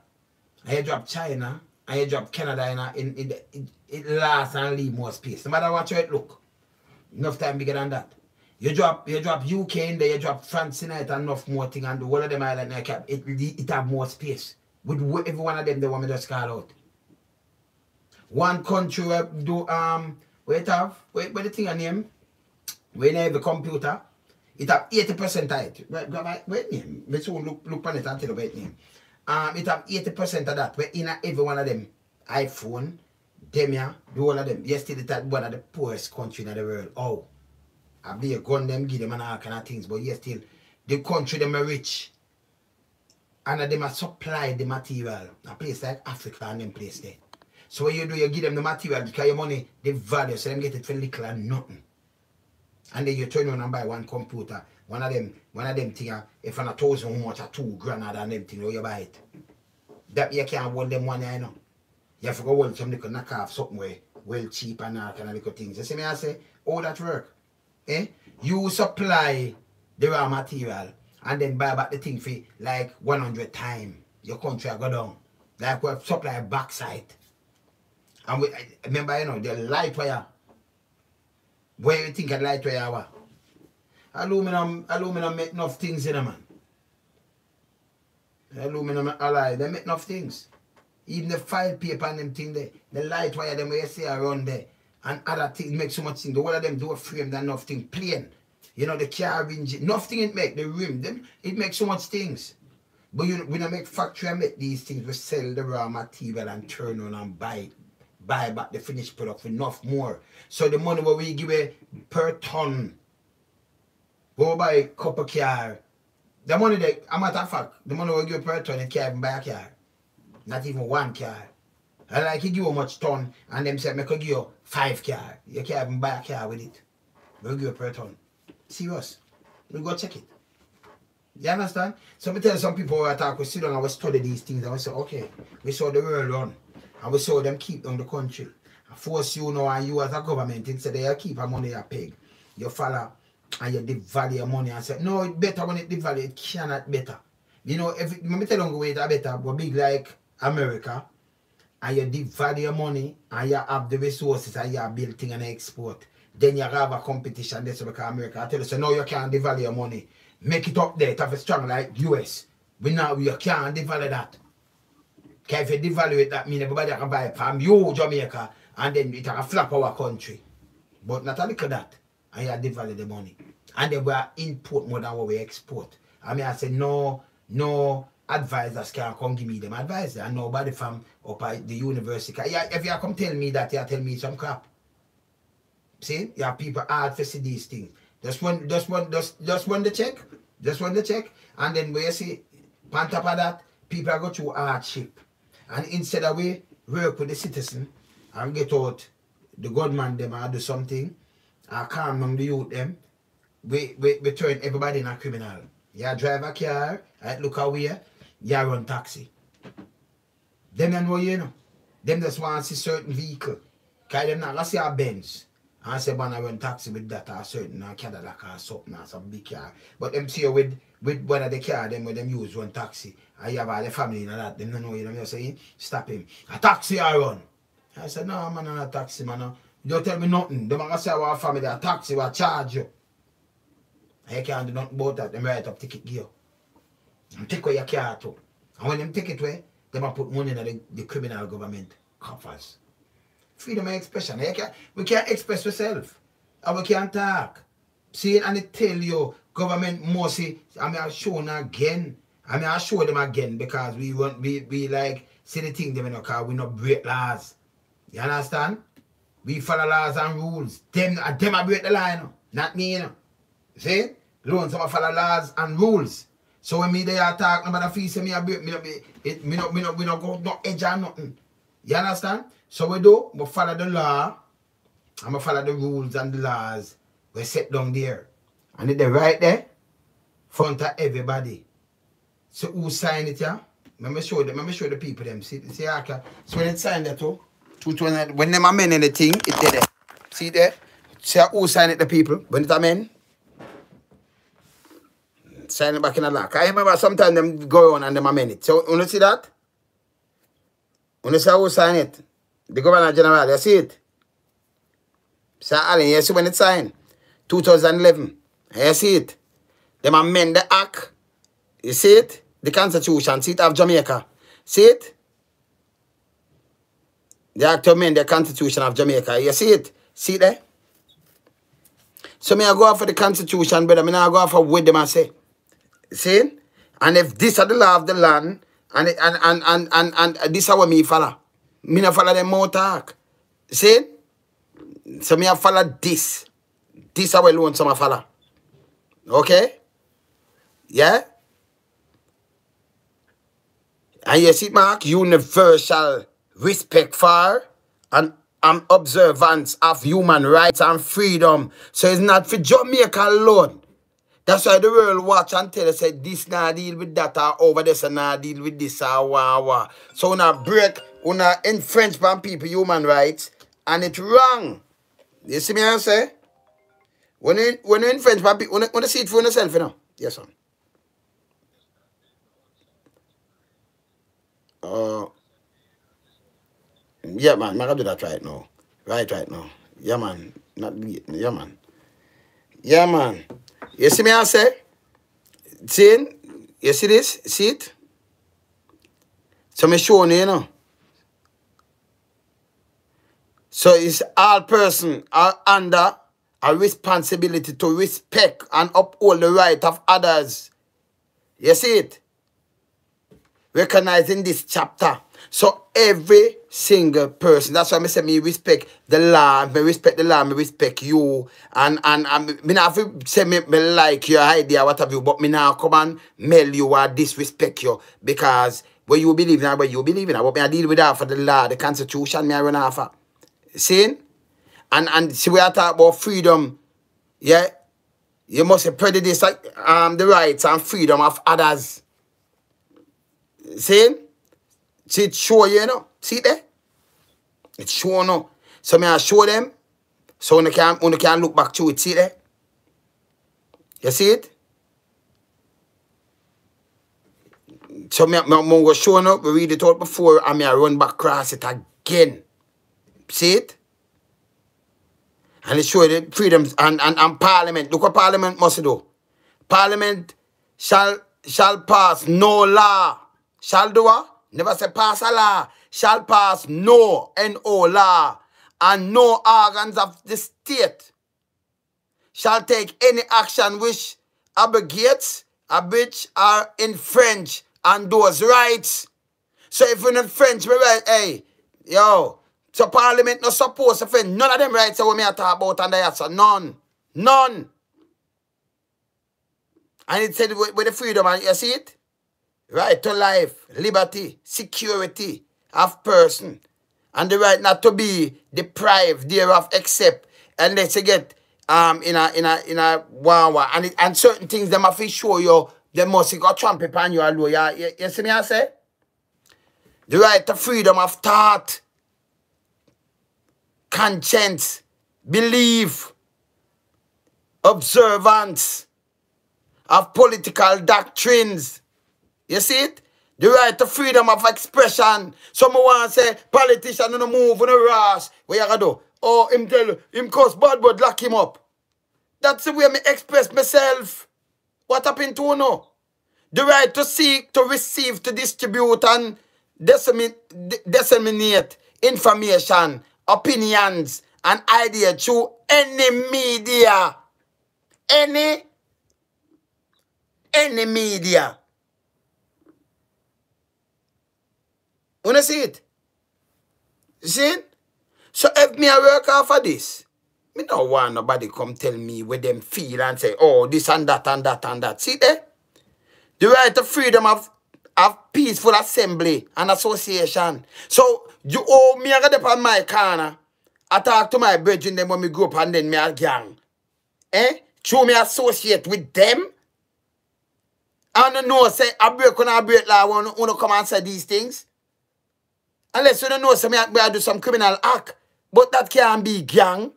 and you drop China, and you drop Canada, it lasts and leave more space. No matter what you look, enough time bigger than that. You drop UK in there, you drop France in it, and enough more thing, and the whole of them island it have more space. With every one of them, they want me just call out. One country where do where it have where the thing a name, when you have a computer, it have 80% of it. Wait name. Let's look on it and tell you wait name. It have 80% of that. Where in every one of them iPhone, them yeah, the whole of them. You still that one of the poorest country in the world. Oh. I be a gun them, give them and all kind of things, but yes still the country them are rich. And them are supply the material. A place like Africa and them place there. So what you do, you give them the material because your money, the value, so them get it for little and nothing. And then you turn on and buy one computer One of them thing, if on 1,000 how much, 2 grand and them thing, how you buy it. That you can't hold them money, you know. You have to go hold some little knock off something where well cheap and all kind of little things. You see me, I say, all that work. Eh? You supply the raw material and then buy back the thing for like 100 times. Your country go down. Like we supply backside. And we remember, you know, the light wire. Where you think a light wire was? Aluminum make enough things in a man. Aluminum alloy, they make enough things. Even the file paper and them thing there, the light wire them where you see around there, and other things make so much thing. The whole of them do a frame than enough thing. Plain. You know, the car engine, nothing it make, the rim, them, it makes so much things. But you we don't make factory and make these things, we sell the raw material and turn on and buy back the finished product for enough more. So the money what we give it per ton, go buy a couple car. The money that, a matter of fact, the money we give per ton, you can't even buy a car. Not even 1 car. And like you give you much ton, and them say, I could give you 5 car. You can't even buy a car with it. We give you per ton. Serious. We go check it. You understand? So I tell some people who I talk, we sit down and we study these things and we say, okay, we saw the world run. And we saw them keep down the country. I force you now and you as a government, instead they keep our money a peg. You follow and you devalue your money and say, no, it's better when it devalue, it cannot better. You know, if let me tell you way it's better, but big like America, and you devalue your money and you have the resources and you are building and export. Then you have a competition, that's because America. I tell you, so now you can't devalue your money. Make it up there, to have a strong like US. But now you can't devalue that. Because if you devalue it, that means everybody can buy it from you, Jamaica, and then it can flap our country. But not a little that. And you devalue the money. And then we are import more than what we export. I mean, I say, no advisors can come give me them advice. And nobody from up at the university. If you come tell me that, you tell me some crap. See, you have people hard to see these things. Just when the check. Just when the check. And then where you see, on top of that, people go through hardship. And instead of we work with the citizen and get out the gunman them and do something, and calm down the youth them, we turn everybody in a criminal. You drive a car, and look away, you run taxi. Them you know, you know. Them just want to see certain vehicle. Because them not going to see a Benz. And say, man, I run taxi with that or certain Cadillac or something or some big car. But them see you with one of the car, them when them use one taxi. And you have all the family and that. Them don't know, you know what I'm saying? Stop him. A taxi I run. I said, no, man, I'm not a taxi, man. You don't tell me nothing. Them are going to say, our family, a taxi will charge you. And you can't do nothing about that. Them write up ticket give you. And take away your car too. And when them take it away, them will put money in the criminal government coffers. Freedom of expression. We can't express ourselves. And we can't talk. See, and they tell you, government must say, I mean, I'll show them again. I mean, I'll show them again because we won't be like, see the thing, them, you know, because we not break laws. You understand? We follow laws and rules. Them I break the law, you know? Not me, you know. See? Loan some follow laws and rules. So when me they are talking about the fee, say me I break, we not go no edge or nothing. You understand? So we follow the law, and we follow the rules and the laws we set down there. And they're right there, front of everybody. So who signed it, yeah? Let me show the people them. See, okay. So when it signed that too, when them amend anything, it's there. See there? See who signed it, the people. When it amend, sign it back in the lock. I remember sometimes them go on and them amend it. So you see that? When you see who signed it? The Governor General, you see it? Sir Allen, you see when it's signed? 2011. You see it? Them amend the act. You see it? The Constitution, see it of Jamaica. See it? The act to amend the Constitution of Jamaica. You see it? See there? So me I go off for the Constitution, brother. Me I go off for what them I say. See? And if this is the law of the land, and this is what me follow. Me not follow them more talk. See? So me I follow this. This is how I learn some I follow. Okay? Yeah? And you see, Mark, universal respect for and observance of human rights and freedom. So it's not for Jamaica alone. That's why the world watch and tell us, say, this now deal with that, or over this and now deal with this, or wah. So when I break, when I infringe on people human rights, and it's wrong. You see me I say? When you infringe on people, when you see it for yourself, you know? Yes, sir. Yeah, man, I can do that right now. Right now. Yeah, man. Yeah, man. Yeah, man. You see me I say? See? You see this? See it? So me showing you, you know. So it's all person are under a responsibility to respect and uphold the right of others. You see it? Recognizing this chapter. So every single person, that's why I say me respect the law, me respect the law, me respect you. And me not have to say me like your idea, what have you, but me now come and mail you or disrespect you. Because where you believe in, where you believe in, what me I deal with that for the law, the constitution, me I run after. See? And see we are talking about freedom. Yeah? You must prejudice the rights and freedom of others. See? See it show you know? See there? It show no. So me I show them. So when you can look back to it, see there? You see it? So me go show no, we read it out before and me I run back across it again. See it? And it show the freedoms and Parliament. Look what Parliament must do. Parliament shall pass no law. Shall do what? Never say pass a law. Shall pass no, N-O law. And no organs of the state shall take any action which abrogates, abridge, or infringe on those rights. So if you infringe my right, hey, yo, so Parliament not supposed to infringe none of them rights that we may talk about and the answer. None. None. And it said with the freedom, and you see it? Right to life, liberty, security of person, and the right not to be deprived thereof except unless you get in a wawa and certain things them have to show you they must go tramp upon you alone. You see me I say? The right to freedom of thought, conscience, belief, observance of political doctrines. You see it? The right to freedom of expression. Some want to say, politician no move, no rush. What you gonna do? Oh, him tell him cause bad but lock him up. That's the way me express myself. What happened to you now? The right to seek, to receive, to distribute and disseminate information, opinions, and ideas through any media. Any media. Wanna see it? You see it? So if me I work off of this, me don't want nobody come tell me what them feel and say, oh, this and that and that and that. See there? The right to freedom of peaceful assembly and association. So you owe me I got up on my corner. I talk to my brethren them when me grow up and then me a gang. True me associate with them. I don't know say I break when I break law when you come and say these things. Unless you don't know, so I do some criminal act. But that can't be gang.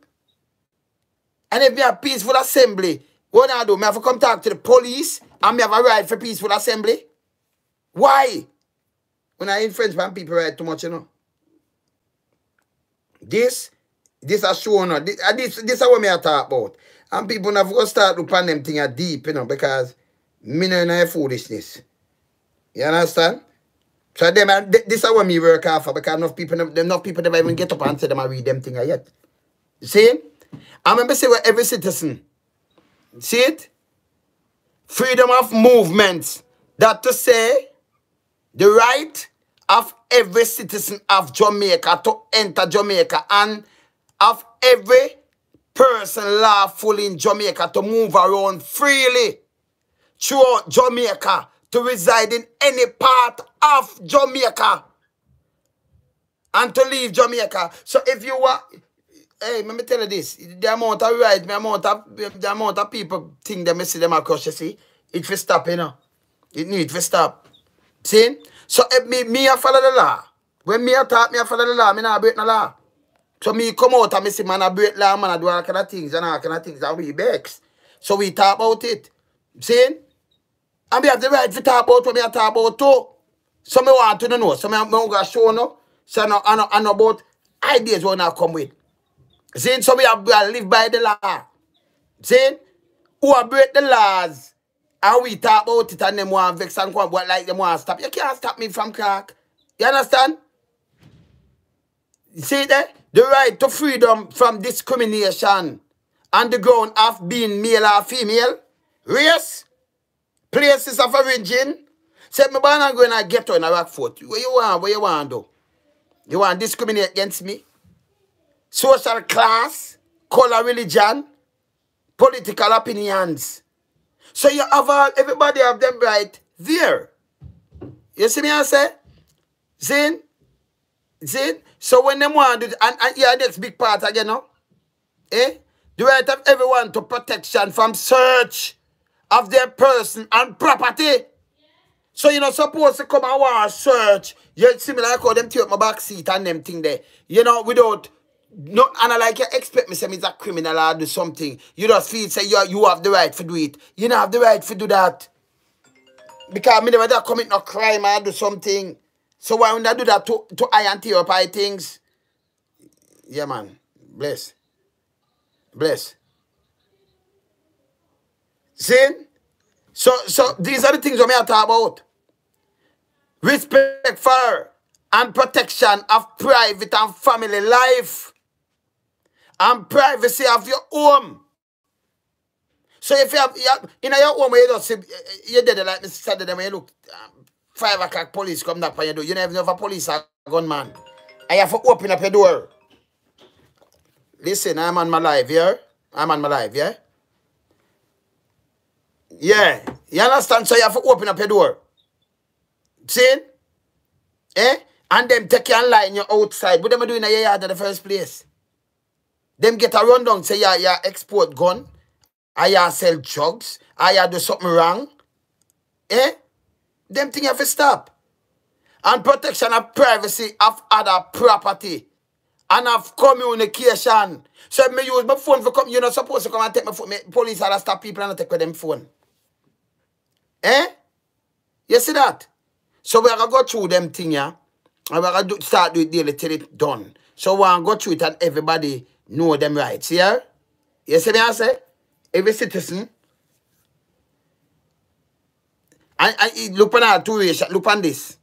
And if we have peaceful assembly, what I do? I have to come talk to the police and me have a right for peaceful assembly? Why? When I infringe on people right too much, you know. This is showing up. This is what me I talk about. And people have to start looking at them things deep, you know, because me know no foolishness. You understand? So this is what me work out for because enough people never even get up and say them and read them things yet. You see? I remember say what every citizen. See it? Freedom of movement. That to say the right of every citizen of Jamaica to enter Jamaica and of every person lawful in Jamaica to move around freely throughout Jamaica, to reside in any part of Jamaica and to leave Jamaica. So if you are hey, let me tell you this. The amount of right, the amount of people think they see them across, you see, it will stop, you know. It need to stop. See? So if me I follow the law. When me I talk, me I follow the law, me not break the law. So me come out and me say, man, I break law, man, I do all kind of things and all kind of things, and we vex. So we talk about it. See? And we have the right to talk about what me I talk about too. So me want to know. So me going to show no. So I know about ideas when I come with. See? So we have to live by the law. See? Who are break the laws? And we talk about it and them want vex and come but like them want to stop. You can't stop me from crack. You understand? You see there? The right to freedom from discrimination on the ground of being male or female, race, places of origin. Say, me born and going to get on a Rockfort. What you want to do? You want to discriminate against me? Social class, color, religion, political opinions. So you have all, everybody have them right there. You see me I say? See? See? So when them want to do, and yeah, that's big part again, no? Eh? The right of everyone to protection from search of their person and property. So you're not supposed to come and want to search. You see me like how them take my back seat and them thing there. You know, without, no, and I like you expect me say me's a criminal or do something. You just feel say you have the right to do it. You don't have the right to do that. Because me never da commit no crime or do something. So why would I do that to I and tear up I things? Yeah, man. Bless. Bless. See? So these are the things we are talking about. Respect for and protection of private and family life. And privacy of your home. So if you have in your home, you just see, you did it like Mr. Saturday when you look 5 o'clock police come knock on your door. You never know if a police or gunman. And you have to open up your door. Listen, I'm on my live, yeah? I'm on my live, yeah? Yeah. You understand? So you have to open up your door. See? Eh? And them take you line you outside. What them do in your yard in the first place? Them get a rundown, say you export gun, or you sell drugs, or you do something wrong. Eh? Them things have to stop. And protection of privacy of other property. And of communication. So if I use my phone for come, you're not supposed to come and take my phone. Police are to stop people and take with them phone. Eh? You see that? So we're going to go through them things, yeah? And we're going to start do it daily till it's done. So we're going to go through it and everybody know them rights, yeah? You see me I say? Every citizen. And look on our two-ration, look on this.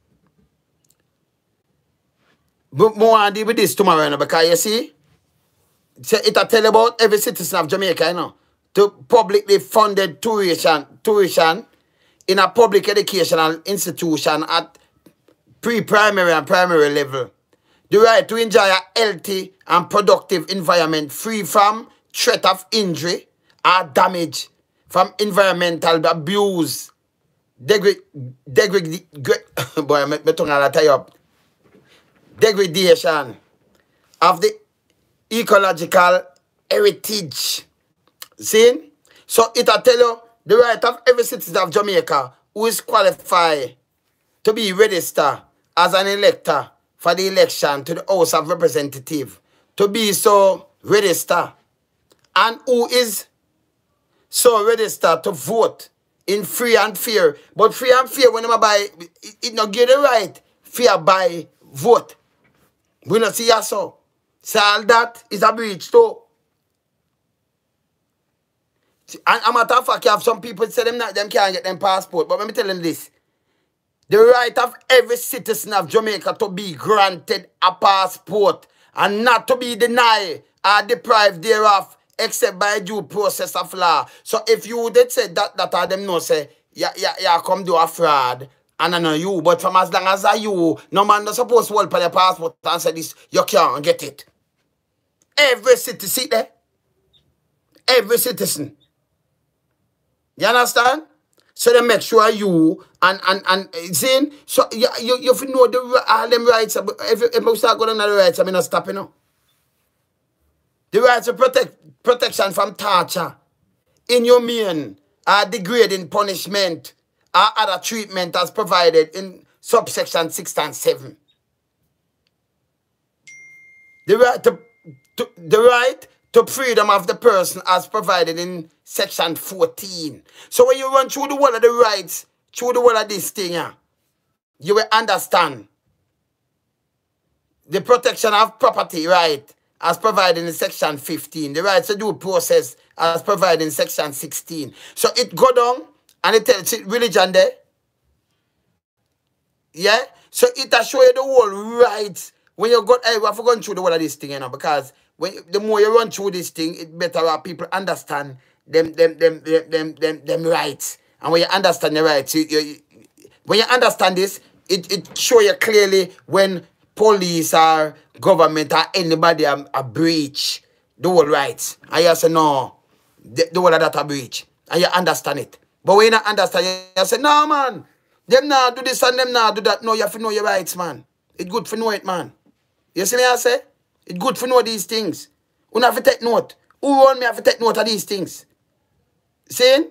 But more on deal with this tomorrow, you know, because you see, it'll tell about every citizen of Jamaica, you know, to publicly funded tuition in a public educational institution at pre-primary and primary level. The right to enjoy a healthy and productive environment free from threat of injury or damage from environmental abuse, degradation of the ecological heritage. See? So it'll tell you the right of every citizen of Jamaica who is qualified to be registered as an elector for the election to the House of Representatives to be so registered, and who is so registered to vote in free and fair. But free and fair, when I buy, it not give the right fair by vote. We not see us so. So all that is a breach too. And a matter of fact, you have some people say them can't get them passport. But let me tell them this. The right of every citizen of Jamaica to be granted a passport and not to be denied or deprived thereof except by due process of law. So if you did say that are them no say, yeah, come do a fraud, and I know you, but from as long as I you, no man not supposed to hold for the passport and say this, you can't get it. Every citizen, see there? Every citizen. You understand? So they make sure you and saying so you know the all them rights. If we start going on the rights, I mean not stopping now. The right to protection from torture, inhumane or degrading punishment or other treatment as provided in subsection 6 and 7. The right to freedom of the person as provided in section 14. So when you run through the whole of the rights, through the whole of this thing, you will understand the protection of property right as provided in section 15. The right to due process as provided in section 16. So it go down and it tells you religion there. Yeah? So it will show you the whole rights. When you go, hey, we have to go through the whole of this thing, you know, because the more you run through this thing, it better people understand them rights. And when you understand the rights, when you understand this, it show you clearly when police or government or anybody a breach the whole rights. And you say, no, the whole of that a breach. And you understand it. But when you don't understand, you say, no, man, them not do this and them not do that. No, you have to know your rights, man. It's good for know it, man. You see me I say? It's good for know these things. You have to take note. Who want me have to take note of these things? See?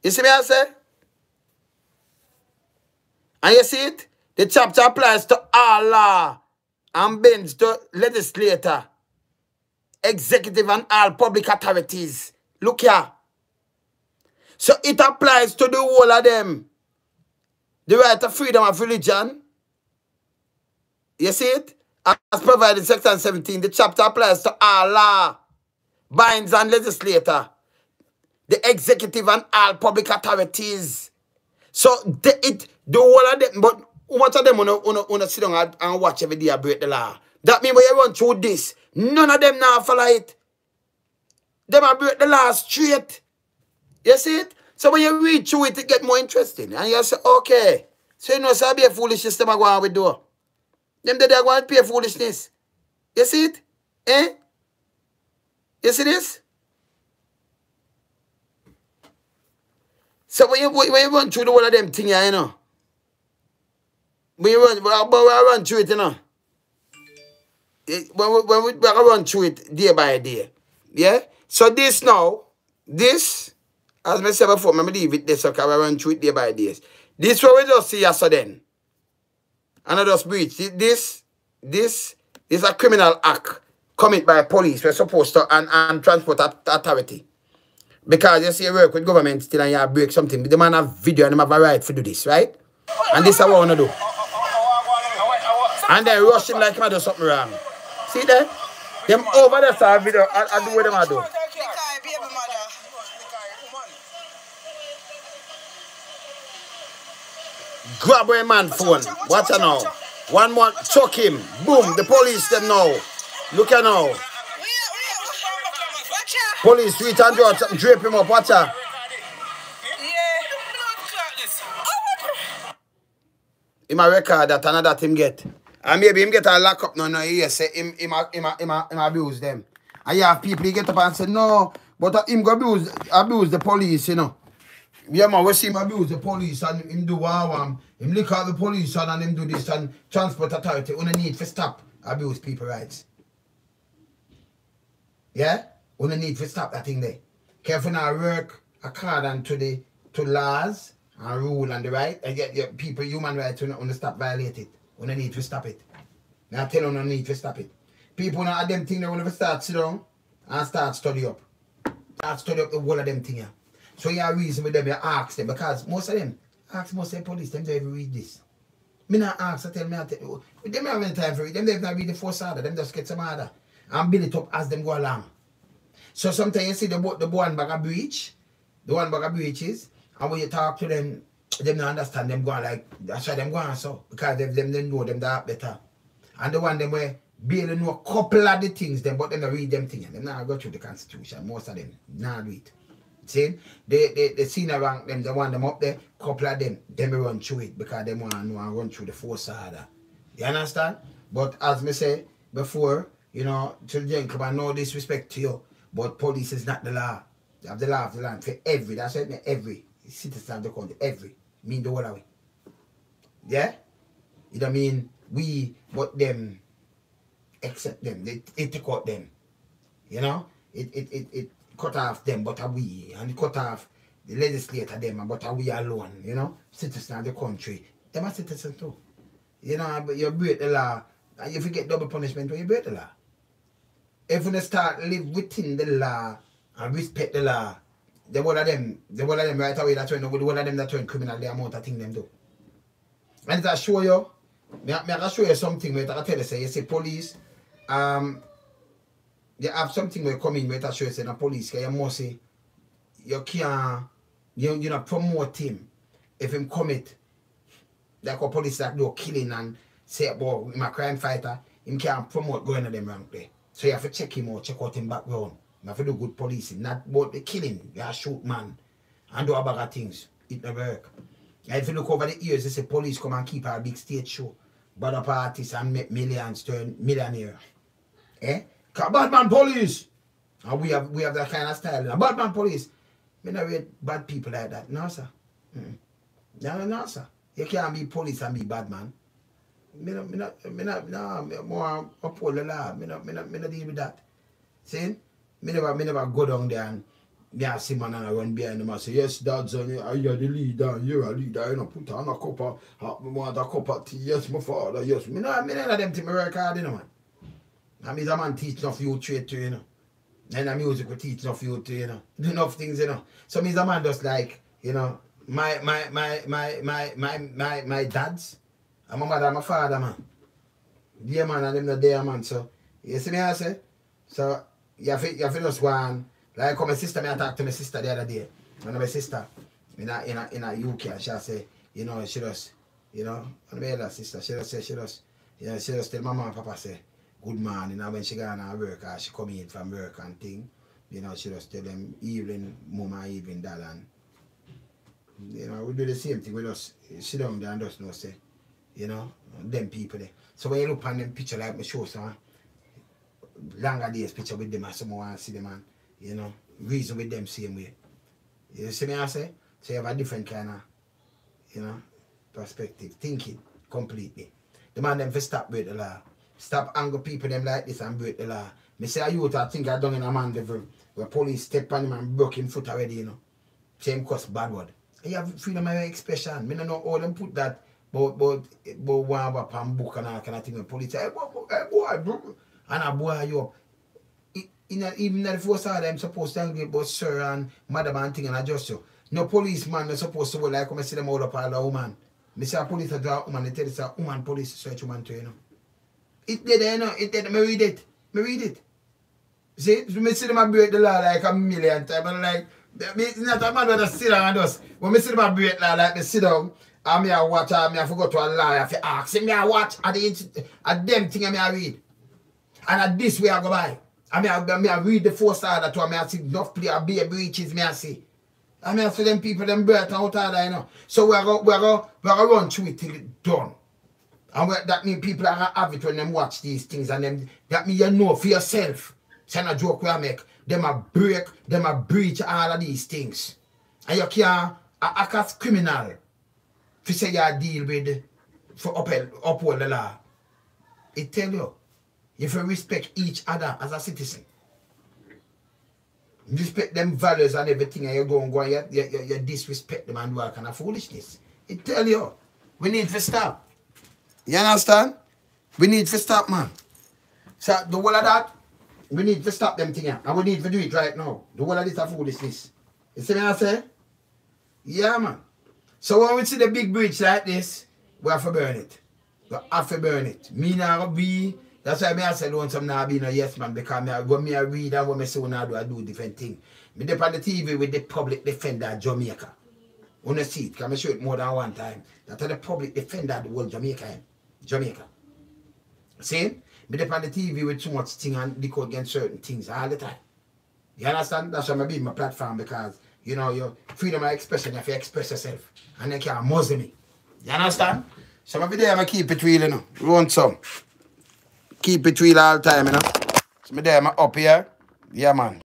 You see me I say? And you see it? The chapter applies to all law and bends to legislator, executive and all public authorities. Look here. So it applies to the whole of them. The right to freedom of religion. You see it? As provided in section 17, the chapter applies to all law, binds and legislator, the executive and all public authorities. So the whole of them, but much of them wanna sit down and watch every day break the law. That means when you run through this, none of them now follow it. Them a break the law straight. You see it? So when you read through it, it get more interesting. And you say, okay. So you know, so be a foolishness them are going with do. Them they are going to pay foolishness. You see it? Eh? You see this? So when you run through the whole of them thing, you know. When you run through it, you know. When we run through it day by day. Yeah? So this now, this, as I said before, I leave it this, okay, I run through it day by day. This what we just see yesterday. And I just breach. This is a criminal act committed by police. We're supposed to, and transport authority. Because you see you work with government still and you break something. The man have video and them have a right to do this, right? And this is what I want to do. And then rush him like I do something wrong. See there? Them over there saw video and do what them I do. Grab a man phone. Watch her now. One more, choke him. Boom, the police them now. Look at now. Police street and drape him up. Watch her. Him a record that another team get. And maybe him get a lock up. No, he say him abuse them. And you have people get up and say, no, but him go abuse the police, you know. Yeah, man, we see him abuse the police and him do what him look at the police and him do this and transport authority. We need to stop abuse people rights. Yeah? We need to stop that thing there. Careful now work according to laws and rule and the right. And get people human rights to stop violate it. We need to stop it. Now tell you need to stop it. People now have them thing they want to start sit down and start study up. Start study up the whole of them thing here. So you have reason with them, you ask them, because most of them, ask most of the police, them don't even read this. Me not ask, I tell me, them don't have any time for it. Them don't even read the first order, them just get some order and build it up as them go along. So sometimes you see the one bag of breach, and when you talk to them, them don't understand them going like, that's why them going so, because them know them that better. And the one them where barely know a couple of the things, them, but they don't read them things. Them not go through the Constitution, most of them, not do it. See, the senior rank them, they want them up there, couple of them run through it because they want to know and run through the force order. You understand? But as me say before, you know, to the gentleman, no disrespect to you, but police is not the law. You have the law of the land for every, that's what I mean, every citizen of the country, every, mean the whole of it. Yeah? You don't mean we, but them, accept them, they take out them. You know, it cut off them, but we, and it cut off the legislator them, but we alone. You know, citizens of the country, them are citizens too. You know, but you break the law, and you get double punishment when you break the law. If you start live within the law and respect the law, the one of them right away that turn the one of them that turn criminal, the amount of thing them do. And that show you, I can show you something where I tell you, say, you see police, you have something where come in where I show you say the police, you must say, you can't, you know, promote him if him commit, like a police that do killing and say, well, I'm a crime fighter, him can't promote going to them wrong play. So you have to check him out, check out him background. You have to do good policing, not about the killing, you have to shoot man, and do a bag of things. It never work. And if you look over the years, they say police come and keep a big stage show. Bad up artists and make millions turn millionaire. Eh? Cause bad man police. And we have that kind of style. And bad man police. Me not read bad people like that. No, sir. No, sir. You can't be police and be bad man. Me more uphold the law. Me not deal with that. See? Me never go down there and I see man and I run behind them and say, yes, Dad, son, you're the leader, you're a leader, you know, put on a cup of, want a cup of tea, yes, my father, yes. Me none of them things, me work hard, you know, man. And me's a man teach enough youth trade too, you know. And the music will teach enough youth too, you know. Do enough things, you know. So me's a man just like, you know, my dads, and my mother and my father, man. Dear man, and them not there, man. So, you see me, I say? So, you have to just one. Like my sister, I talked to my sister the other day. One of my sister in a UK, and she say, you know, she just, you know, one of my other sister, she just tell my mom and papa say, good morning, and when she go on work, or she come in from work and thing, you know, she just tell them evening mama, evening dad, and you know, we do the same thing. We just sit down there and just know say, you know, them people there. So when you look on them picture like me show some longer days picture with them, and someone want to see them, and you know, reason with them same way. You see me I say? So you have a different kind of, you know, perspective, thinking completely. The man them for stop break the law. Stop anger people them like this and break the law. Me say a youth I think I done in a man devil where police step on him and broke him foot already, you know. Same cause bad word. And you have freedom of expression. Me don't know how them put that but one up and book and all kind of thing when police say, hey boy, bro. And a boy you up. Even the first of them supposed to angry about sir and madam and thing and adjust you. No policeman is supposed to go like come and see them all up all the woman. Me say a police a draw a woman, they tell us a woman police search woman too, you know. It did, you know, it did, me read it. See, me see them a break the law like a million times and like, it's not a man that sit down and just, when me see them a break the law like me sit down and me a watch and me a forgot to a lie, I ask, see me a watch at them thing and me a read. And at this way I go by. I read the first order to me, I see enough play a beer breaches, me I see. And I see them people, them breath out order, you know. So we're going to run through it till it's done. And that means people are going to have it when them watch these things. And them, that means you know for yourself. It's not a joke we make. Them a break, them a breach all of these things. And you can't act as criminal if you say you deal with, for uphold the law. It tell you. If you respect each other as a citizen, respect them values and everything, and you go and you disrespect them and do all kind of foolishness. It tell you, we need to stop. You understand? We need to stop, man. So the whole of that, we need to stop them things, and we need to do it right now. The whole of this is foolishness. You see what I say? Yeah, man. So when we see the big bridge like this, we have to burn it. We have to burn it. Me now be. That's why I say don't some now be no yes man, because when I read and when I say when I do different things. Me dey on the TV with the public defender Jamaica. When you see it, because I show it more than one time. That's the public defender the whole Jamaica. See? Me dey on the TV with too much thing and they could against certain things all the time. You understand? That's why I be my platform, because you know your freedom of expression, you have to express yourself. And they can't muzzle me. You understand? So I'm there, I keep it real, you know. You want some? Keep it real all the time, you know. So me there, I'm up here. Yeah, man.